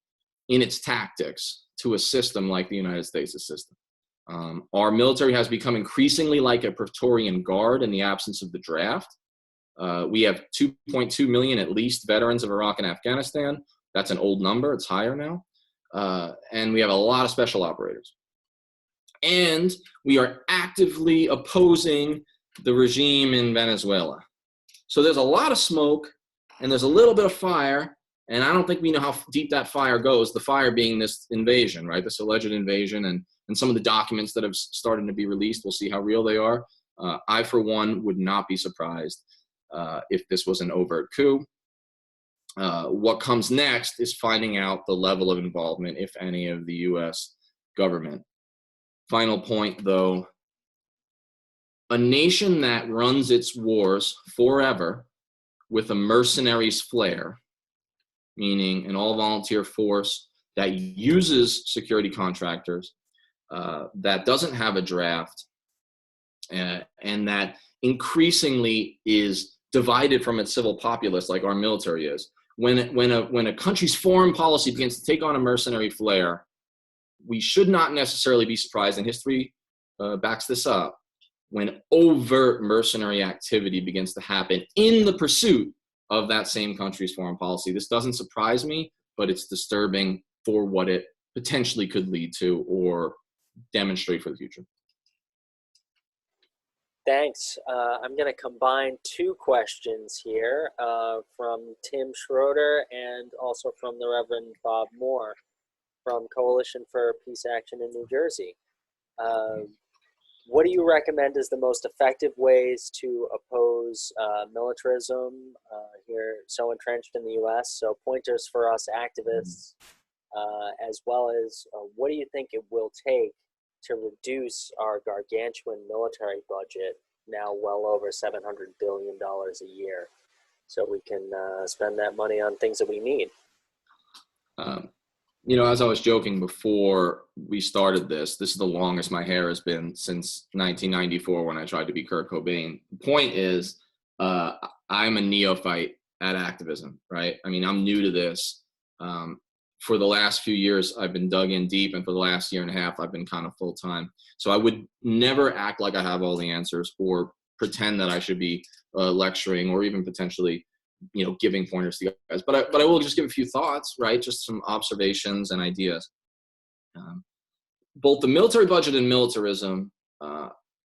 in its tactics to a system like the United States system. Our military has become increasingly like a Praetorian Guard in the absence of the draft. We have 2.2 million at least veterans of Iraq and Afghanistan. That's an old number. It's higher now. And we have a lot of special operators. And we are actively opposing the regime in Venezuela. So there's a lot of smoke and there's a little bit of fire. And I don't think we know how deep that fire goes, the fire being this invasion, right? This alleged invasion and some of the documents that have started to be released. We'll see how real they are. I, for one, would not be surprised if this was an overt coup. What comes next is finding out the level of involvement, if any, of the U.S. government. Final point, though. A nation that runs its wars forever with a mercenary's flair, meaning an all-volunteer force that uses security contractors, that doesn't have a draft, and that increasingly is divided from its civil populace like our military is. When a country's foreign policy begins to take on a mercenary flair, we should not necessarily be surprised, and history backs this up, when overt mercenary activity begins to happen in the pursuit of that same country's foreign policy. This doesn't surprise me, but it's disturbing for what it potentially could lead to or demonstrate for the future. Thanks. I'm going to combine two questions here from Tim Schroeder and also from the Reverend Bob Moore from Coalition for Peace Action in New Jersey. What do you recommend as the most effective ways to oppose militarism here so entrenched in the U.S.? So pointers for us activists, as well as what do you think it will take to reduce our gargantuan military budget, now well over $700 billion a year, so we can spend that money on things that we need? As I was joking before we started this is the longest my hair has been since 1994 when I tried to be Kurt Cobain. The point is, I'm a neophyte at activism, right? I mean, I'm new to this. For the last few years, I've been dug in deep, and for the last year and a half, I've been kind of full-time. So I would never act like I have all the answers or pretend that I should be lecturing or even potentially giving pointers to you guys, but I will just give a few thoughts, right? Just some observations and ideas. Both the military budget and militarism,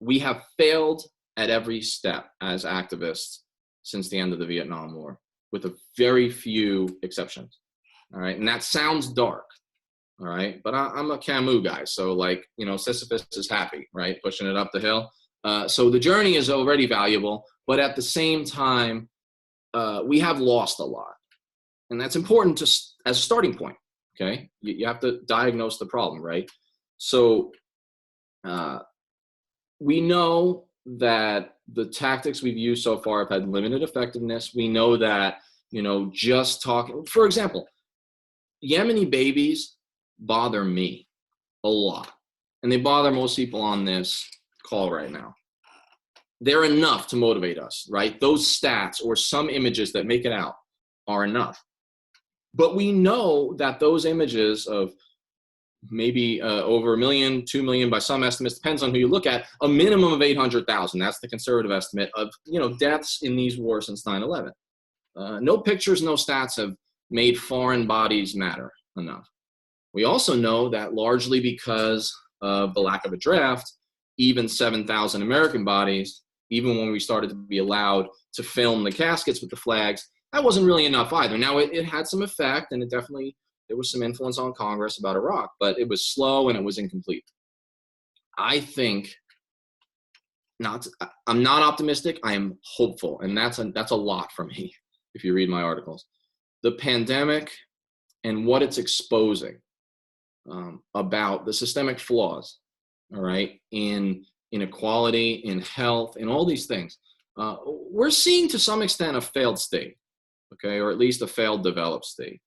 we have failed at every step as activists since the end of the Vietnam War, with a very few exceptions. All right, and that sounds dark. All right, but I'm a Camus guy, so Sisyphus is happy, right? Pushing it up the hill. So the journey is already valuable, but at the same time, we have lost a lot, and that's important as a starting point. Okay, you have to diagnose the problem, right? So we know that the tactics we've used so far have had limited effectiveness. We know that just talking, for example, Yemeni babies bother me a lot, and they bother most people on this call right now. They're enough to motivate us, right? Those stats or some images that make it out are enough. But we know that those images of maybe over 1 million, 2 million by some estimates, depends on who you look at, a minimum of 800,000. That's the conservative estimate of deaths in these wars since 9/11. No pictures, no stats have made foreign bodies matter enough. We also know that largely because of the lack of a draft, even 7,000 American bodies, even when we started to be allowed to film the caskets with the flags, that wasn't really enough either. Now, it had some effect, and there was some influence on Congress about Iraq, but it was slow and it was incomplete. I think I'm not optimistic. I am hopeful, and that's a lot for me. If you read my articles, the pandemic and what it's exposing about the systemic flaws, all right, in inequality, in health, in all these things, we're seeing to some extent a failed state, okay, or at least a failed developed state.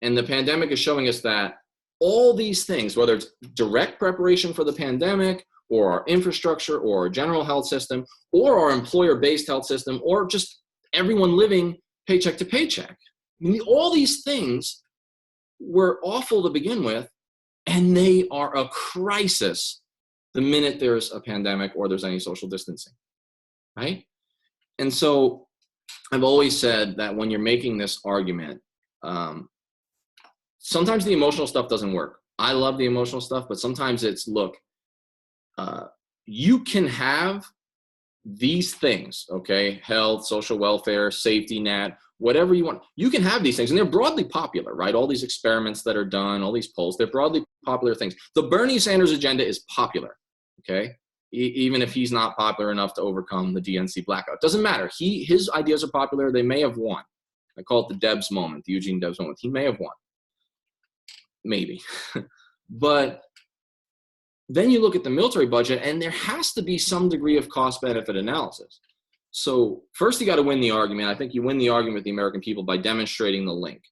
And the pandemic is showing us that all these things, whether it's direct preparation for the pandemic, or our infrastructure, or our general health system, or our employer-based health system, or just everyone living paycheck to paycheck. I mean, all these things were awful to begin with, and they are a crisis the minute there's a pandemic or there's any social distancing, right? And so I've always said that when you're making this argument, sometimes the emotional stuff doesn't work. I love the emotional stuff, but sometimes it's, look, you can have these things, okay? Health, social welfare, safety net, whatever you want. You can have these things, and they're broadly popular, right? All these experiments that are done, all these polls, they're broadly popular things. The Bernie Sanders agenda is popular, okay? Even if he's not popular enough to overcome the DNC blackout. Doesn't matter. His ideas are popular. They may have won. I call it the Debs moment, the Eugene Debs moment. He may have won. Maybe. But then you look at the military budget, and there has to be some degree of cost-benefit analysis. So first you got to win the argument. I think you win the argument with the American people by demonstrating the link,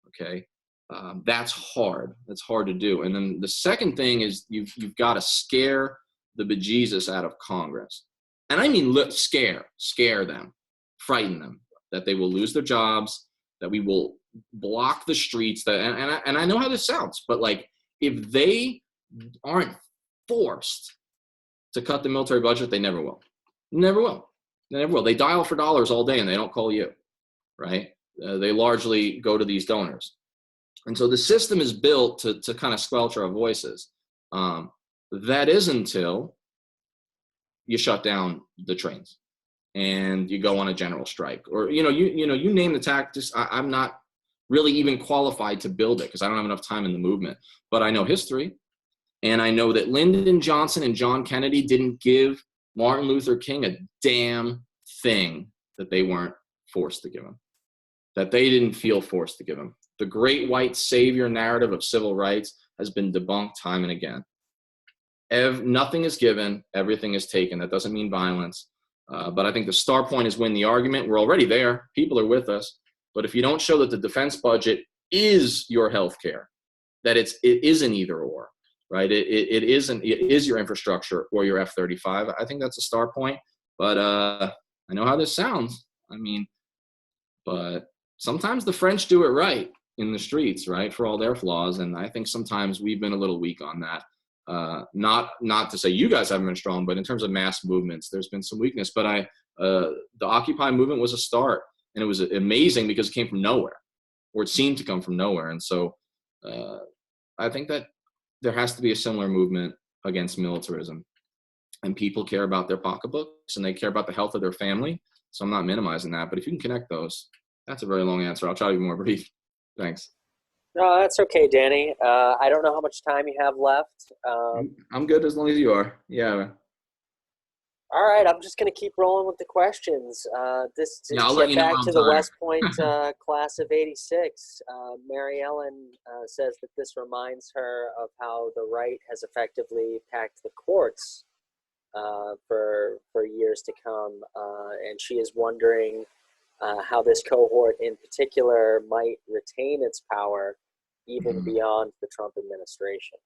okay? That's hard. That's hard to do. And then the second thing is you've got to scare the bejesus out of Congress. And I mean scare them, frighten them, that they will lose their jobs, that we will block the streets. And I know how this sounds, but like, if they aren't forced to cut the military budget, they never will. Never will. They never will. They dial for dollars all day and they don't call you, right? They largely go to these donors. And so the system is built to kind of squelch our voices. That is until you shut down the trains and you go on a general strike, or, you name the tactics. I'm not really even qualified to build it because I don't have enough time in the movement, but I know history. And I know that Lyndon Johnson and John Kennedy didn't give Martin Luther King a damn thing that they weren't forced to give him, that they didn't feel forced to give him. The great white savior narrative of civil rights has been debunked time and again. Nothing is given, everything is taken. That doesn't mean violence. But I think the star point is win the argument. We're already there. People are with us. But if you don't show that the defense budget is your health care, that it is an either or, right? It is your infrastructure or your F-35. I think that's a star point. But I know how this sounds. I mean, but sometimes the French do it right in the streets, right, for all their flaws. And I think sometimes we've been a little weak on that. Not to say you guys haven't been strong, but in terms of mass movements, there's been some weakness. But the Occupy movement was a start, and it was amazing because it came from nowhere, or it seemed to come from nowhere. And so I think that there has to be a similar movement against militarism, and people care about their pocketbooks and they care about the health of their family. So I'm not minimizing that, but if you can connect those, that's a very long answer. I'll try to be more brief. Thanks. No, that's okay, Danny. I don't know how much time you have left. I'm good as long as you are. Yeah. All right, I'm just going to keep rolling with the questions. I'll let you know back to the West Point class of '86. Mary Ellen says that this reminds her of how the right has effectively packed the courts for years to come, and she is wondering how this cohort in particular might retain its power even beyond the Trump administration.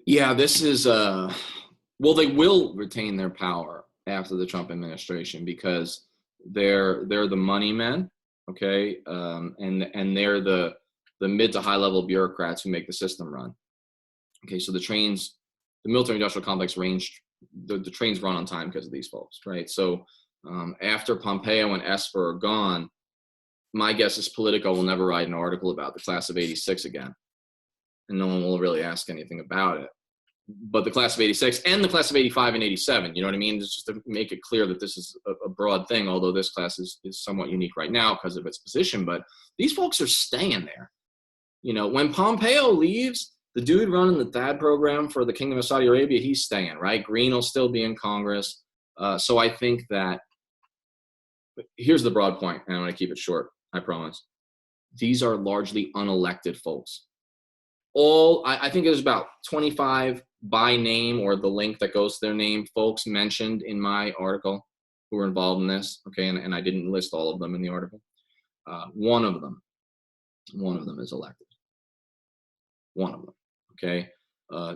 Yeah, this is well, they will retain their power after the Trump administration because they're the money men, okay, and they're the mid to high level bureaucrats who make the system run. Okay, so the military industrial complex the trains run on time because of these folks, right? So after Pompeo and Esper are gone, my guess is Politico will never write an article about the class of '86 again, and no one will really ask anything about it. But the class of '86 and the class of '85 and '87, you know what I mean? Just to make it clear that this is a broad thing, although this class is somewhat unique right now because of its position. But these folks are staying there. You know, when Pompeo leaves, The dude running the THAAD program for the Kingdom of Saudi Arabia, he's staying, right? Green will still be in Congress. So I think that, here's the broad point, and I'm going to keep it short, I promise. These are largely unelected folks. I think there's about 25 by name or the link that goes to their name folks mentioned in my article who were involved in this, okay? And I didn't list all of them in the article. One of them is elected. One of them, okay?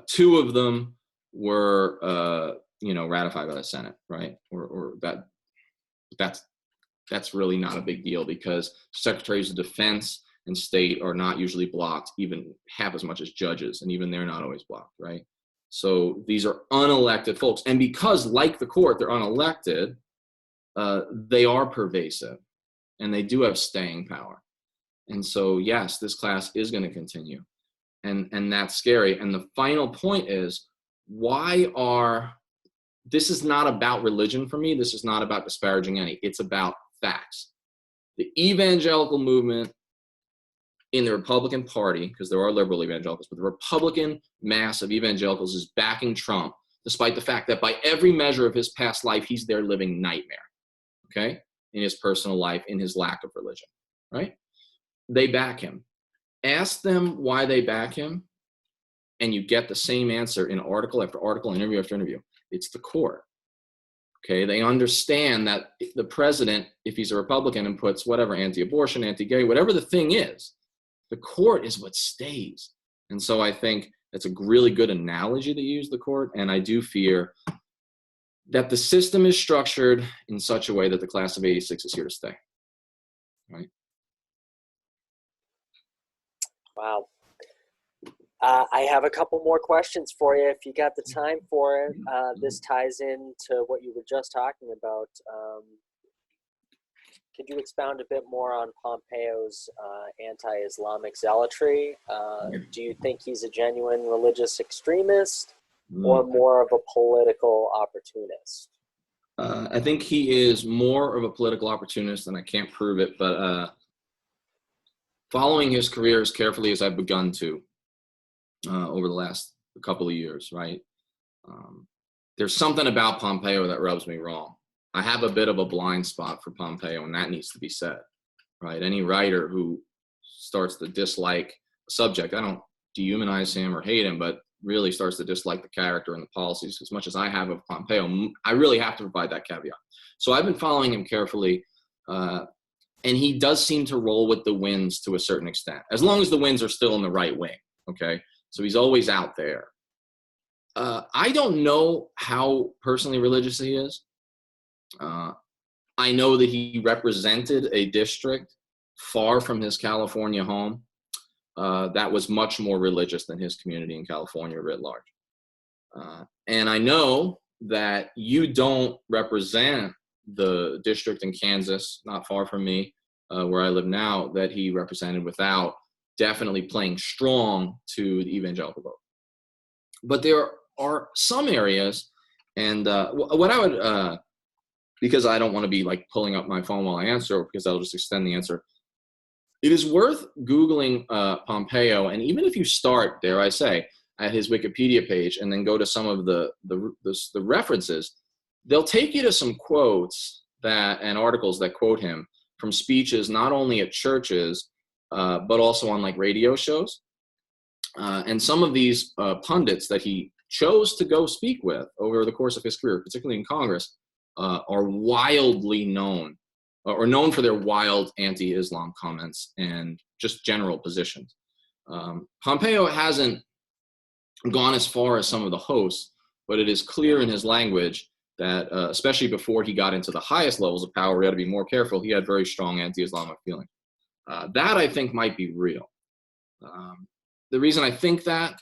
Two of them were, ratified by the Senate, right? Or that's really not a big deal because secretaries of defense and state are not usually blocked even half as much as judges, and even they're not always blocked, right? So these are unelected folks, and because, like the court, they're unelected, they are pervasive, and they do have staying power. And so, yes, this class is going to continue, and that's scary. And the final point is, this is not about religion for me. This is not about disparaging any. It's about facts. The evangelical movement in the Republican Party, because there are liberal evangelicals, but the Republican mass of evangelicals is backing Trump, despite the fact that by every measure of his past life, he's their living nightmare, okay, in his personal life, in his lack of religion, right? They back him. Ask them why they back him, and you get the same answer in article after article, interview after interview. It's the court. Okay, they understand that the president, if he's a Republican and puts whatever, anti-abortion, anti-gay, whatever the thing is, the court is what stays. And so I think that's a really good analogy that you use the court, and I do fear that the system is structured in such a way that the class of 86 is here to stay, right? Wow. I have a couple more questions for you if you got the time for it. This ties into what you were just talking about. Could you expound a bit more on Pompeo's anti-Islamic zealotry? Do you think he's a genuine religious extremist or more of a political opportunist? I think he is more of a political opportunist, and I can't prove it, but following his career as carefully as I've begun to over the last couple of years, right? There's something about Pompeo that rubs me wrong. I have a bit of a blind spot for Pompeo, and that needs to be said, right? Any writer who starts to dislike a subject, I don't dehumanize him or hate him, but really starts to dislike the character and the policies as much as I have of Pompeo, I really have to provide that caveat. So I've been following him carefully, and he does seem to roll with the winds to a certain extent, as long as the winds are still in the right wing, okay? So he's always out there. I don't know how personally religious he is. I know that he represented a district far from his California home that was much more religious than his community in California writ large. And I know that you don't represent the district in Kansas, not far from me, where I live now, that he represented without definitely playing strong to the evangelical vote. But there are some areas, and what I would, because I don't want to be like pulling up my phone while I answer, because I'll just extend the answer. It is worth Googling Pompeo, and even if you start, dare I say, at his Wikipedia page and then go to some of the references, they'll take you to some quotes and articles that quote him from speeches not only at churches, but also on like radio shows. And some of these pundits that he chose to go speak with over the course of his career, particularly in Congress, are wildly known, or known for their wild anti-Islam comments and just general positions. Pompeo hasn't gone as far as some of the hosts, but it is clear in his language that, especially before he got into the highest levels of power, we had to be more careful. He had very strong anti-Islamic feelings. That I think might be real. The reason I think that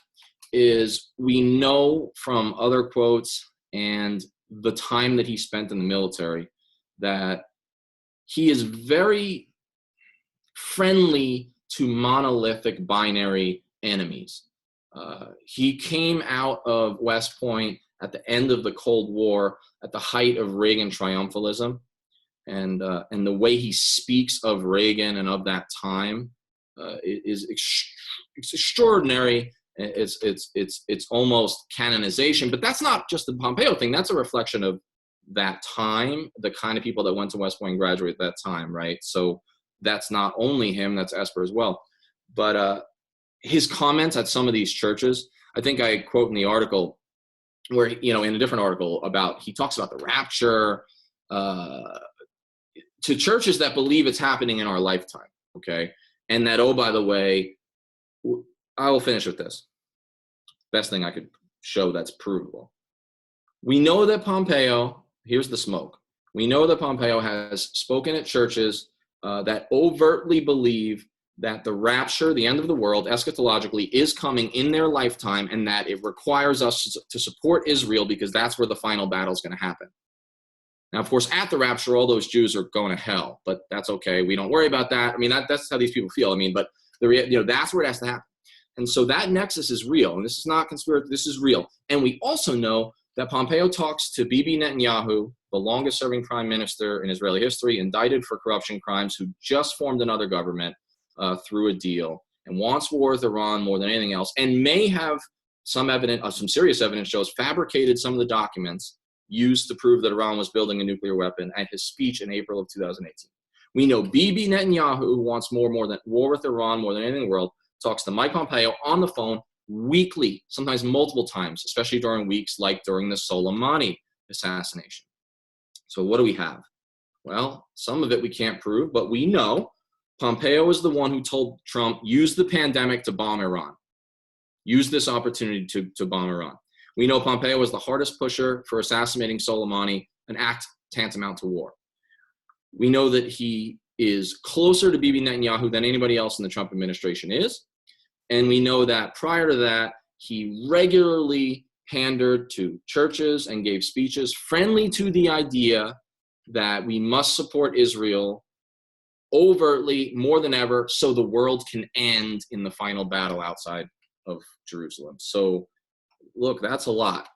is we know from other quotes and the time that he spent in the military that he is very friendly to monolithic binary enemies. He came out of West Point at the end of the Cold War, at the height of Reagan triumphalism, and the way he speaks of Reagan and of that time is extraordinary It's almost canonization, but that's not just the Pompeo thing. That's a reflection of that time, the kind of people that went to West Point and graduated at that time, right? So that's not only him, that's Esper as well. But his comments at some of these churches, I think I quote in the article where, in a different article he talks about the rapture to churches that believe it's happening in our lifetime, okay? And that, oh, by the way, I will finish with this. Best thing I could show that's provable. We know that Pompeo, here's the smoke. We know that Pompeo has spoken at churches that overtly believe that the rapture, the end of the world, eschatologically, is coming in their lifetime, and that it requires us to support Israel because that's where the final battle is going to happen. Now, of course, at the rapture, all those Jews are going to hell, but that's okay. We don't worry about that. I mean, that's how these people feel. I mean, but that's where it has to happen. And so that nexus is real, and this is not conspiracy. This is real. And we also know that Pompeo talks to Bibi Netanyahu, the longest-serving prime minister in Israeli history, indicted for corruption crimes, who just formed another government through a deal and wants war with Iran more than anything else, and may have some evidence, some serious evidence shows, fabricated some of the documents used to prove that Iran was building a nuclear weapon at his speech in April of 2018. We know Bibi Netanyahu, who wants more than war with Iran more than anything in the world, talks to Mike Pompeo on the phone weekly, sometimes multiple times, especially during weeks like during the Soleimani assassination. So what do we have? Well, some of it we can't prove, but we know Pompeo is the one who told Trump, use the pandemic to bomb Iran. Use this opportunity to bomb Iran. We know Pompeo was the hardest pusher for assassinating Soleimani, an act tantamount to war. We know that he is closer to Bibi Netanyahu than anybody else in the Trump administration is. And we know that prior to that, he regularly pandered to churches and gave speeches friendly to the idea that we must support Israel overtly more than ever so the world can end in the final battle outside of Jerusalem. So, look, that's a lot.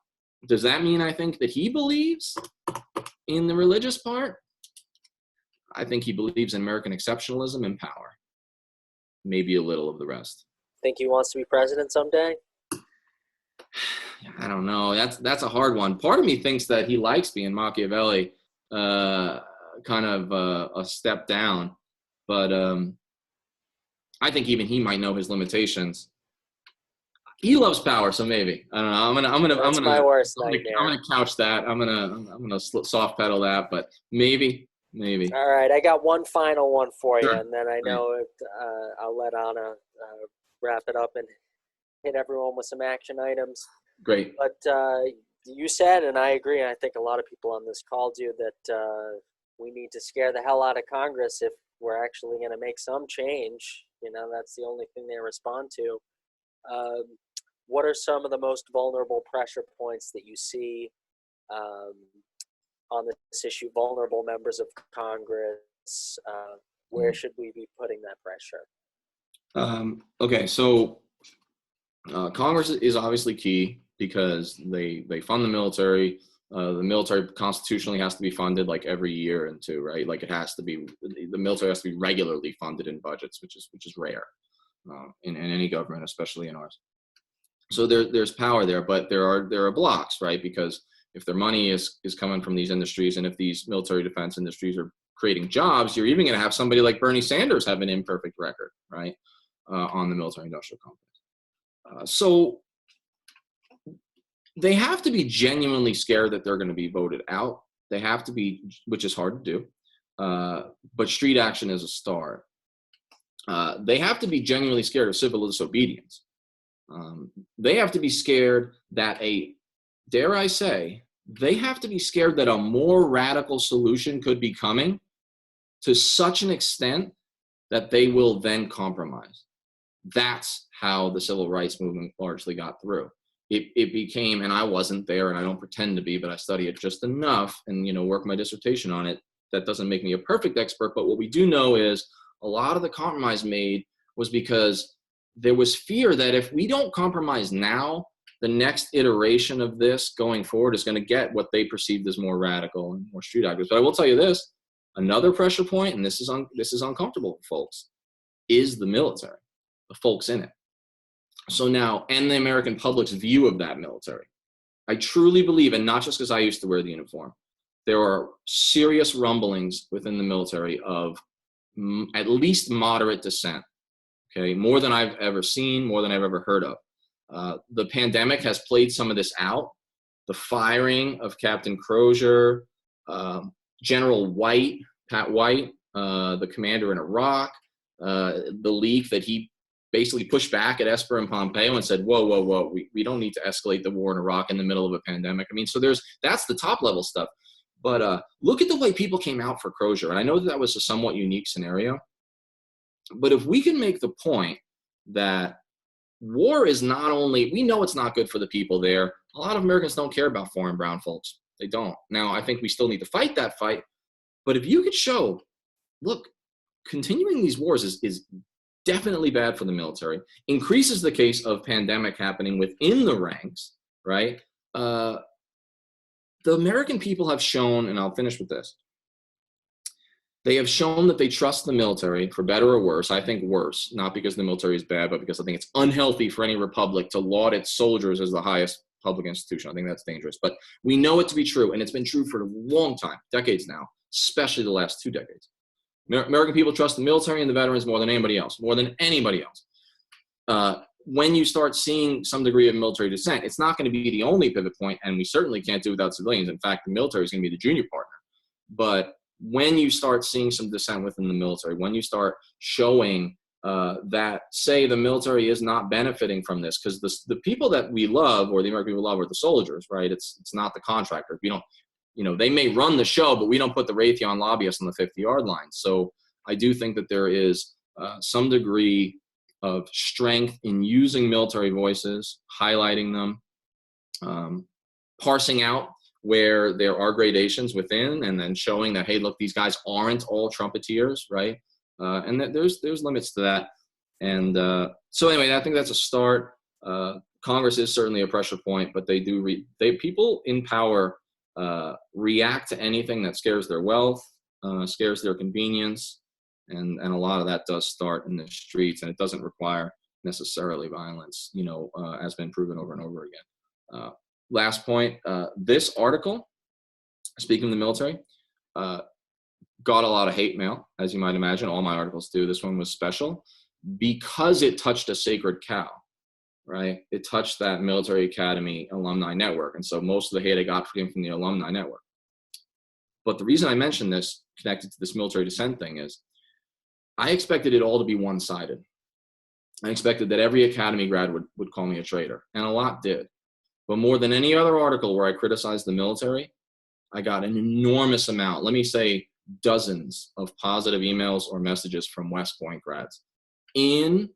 Does that mean I think that he believes in the religious part? I think he believes in American exceptionalism and power. Maybe a little of the rest. Think he wants to be president someday? I don't know. That's a hard one. Part of me thinks that he likes being Machiavelli, kind of a step down. But I think even he might know his limitations. He loves power, so maybe. I don't know. I'm gonna my worst nightmare. I'm gonna couch that. I'm gonna soft pedal that, but maybe. All right, I got one final one for you, Sure. and then I know I'll let Anna wrap it up and hit everyone with some action items. Great. But you said, and I agree, and I think a lot of people on this call do, that we need to scare the hell out of Congress if we're actually going to make some change. That's the only thing they respond to. What are some of the most vulnerable pressure points that you see on this issue? Vulnerable members of Congress, where should we be putting that pressure? Okay, so Congress is obviously key because they fund the military. The military constitutionally has to be funded like every year and two, right? Like the military has to be regularly funded in budgets, which is rare in any government, especially in ours. So there's power there, but there are blocks, right? Because if their money is coming from these industries, and if these military defense industries are creating jobs, you're even going to have somebody like Bernie Sanders have an imperfect record, right, on the military-industrial complex. So they have to be genuinely scared that they're going to be voted out. They have to be, which is hard to do, but street action is a start. They have to be genuinely scared of civil disobedience. They have to be scared that dare I say, they have to be scared that a more radical solution could be coming to such an extent that they will then compromise. That's how the civil rights movement largely got through. It became, and I wasn't there, and I don't pretend to be, but I study it just enough and work my dissertation on it. That doesn't make me a perfect expert, but what we do know is a lot of the compromise made was because there was fear that if we don't compromise now, the next iteration of this going forward is going to get what they perceived as more radical and more street actors. But I will tell you this, another pressure point, and this is uncomfortable for folks, is the military, the folks in it. So now, and the American public's view of that military. I truly believe, and not just because I used to wear the uniform, there are serious rumblings within the military of at least moderate dissent, okay? More than I've ever seen, more than I've ever heard of. The pandemic has played some of this out. The firing of Captain Crozier, General White, Pat White, the commander in Iraq, the leak that he basically pushed back at Esper and Pompeo and said, whoa, whoa, whoa, we don't need to escalate the war in Iraq in the middle of a pandemic. I mean, so that's the top level stuff. But look at the way people came out for Crozier. And I know that was a somewhat unique scenario. But if we can make the point that war is not only, we know it's not good for the people there. A lot of Americans don't care about foreign brown folks. They don't. Now, I think we still need to fight that fight. But if you could show, look, continuing these wars is definitely bad for the military, increases the case of pandemic happening within the ranks, right? The American people have shown, and I'll finish with this, they have shown that they trust the military, for better or worse. I think worse, not because the military is bad, but because I think it's unhealthy for any republic to laud its soldiers as the highest public institution. I think that's dangerous. But we know it to be true, and it's been true for a long time, decades now, especially the last 2 decades. American people trust the military and the veterans more than anybody else, more than anybody else. When you start seeing some degree of military dissent, it's not going to be the only pivot point, and we certainly can't do without civilians. In fact, the military is going to be the junior partner. But when you start seeing some dissent within the military, when you start showing that, say, the military is not benefiting from this, because the people that we love, or the American people love, are the soldiers, right? It's not the contractors. We don't, they may run the show, but we don't put the Raytheon lobbyists on the 50-yard line. So I do think that there is some degree of strength in using military voices, highlighting them, parsing out where there are gradations within, and then showing that, hey, look, these guys aren't all trumpeters, right? And that there's limits to that. And so anyway, I think that's a start. Congress is certainly a pressure point, but they do people in power react to anything that scares their wealth, scares their convenience, and a lot of that does start in the streets, and it doesn't require necessarily violence, has been proven over and over again. Last point, this article, speaking of the military, got a lot of hate mail, as you might imagine. All my articles do. This one was special because it touched a sacred cow, right? It touched that military academy alumni network. And so most of the hate I got came from the alumni network. But the reason I mentioned this, connected to this military dissent thing, is I expected it all to be one-sided. I expected that every academy grad would call me a traitor, and a lot did. But more than any other article where I criticized the military, I got an enormous amount, let me say dozens of positive emails or messages from West Point grads in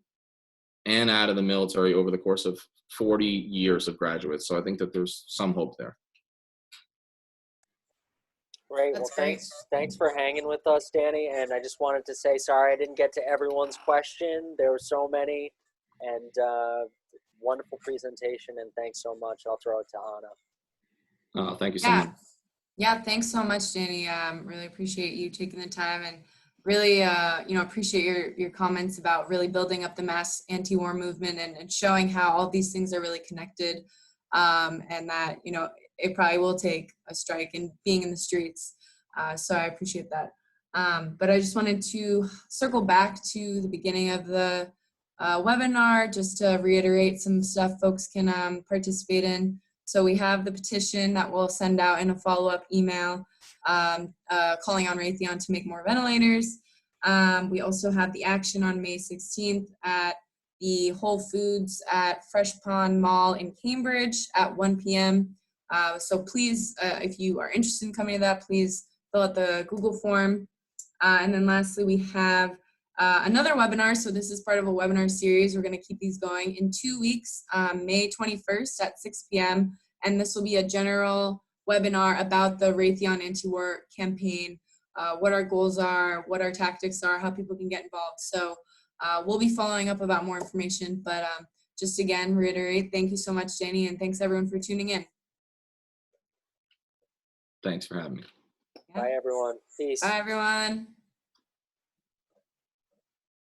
and out of the military over the course of 40 years of graduates. So I think that there's some hope there. Great. Well, thanks for hanging with us, Danny. And I just wanted to say, sorry I didn't get to everyone's question. There were so many, and wonderful presentation, and thanks so much. I'll throw it to Anna. Thank you so much. Yeah, thanks so much, Danny. Really appreciate you taking the time, and really, appreciate your comments about really building up the mass anti-war movement and showing how all these things are really connected, and that, it probably will take a strike and being in the streets. So I appreciate that. But I just wanted to circle back to the beginning of the webinar, just to reiterate some stuff folks can participate in. So we have the petition that we'll send out in a follow-up email, calling on Raytheon to make more ventilators. We also have the action on May 16th at the Whole Foods at Fresh Pond Mall in Cambridge at 1 p.m. So please, if you are interested in coming to that, please fill out the Google form. And then lastly, we have another webinar. So this is part of a webinar series. We're going to keep these going in 2 weeks, May 21st at 6 p.m. And this will be a general webinar about the Raytheon Antiwar Campaign, what our goals are, what our tactics are, how people can get involved. So we'll be following up about more information. But just again, reiterate, thank you so much, Danny, and thanks everyone for tuning in. Thanks for having me. Bye, everyone. Peace. Bye, everyone.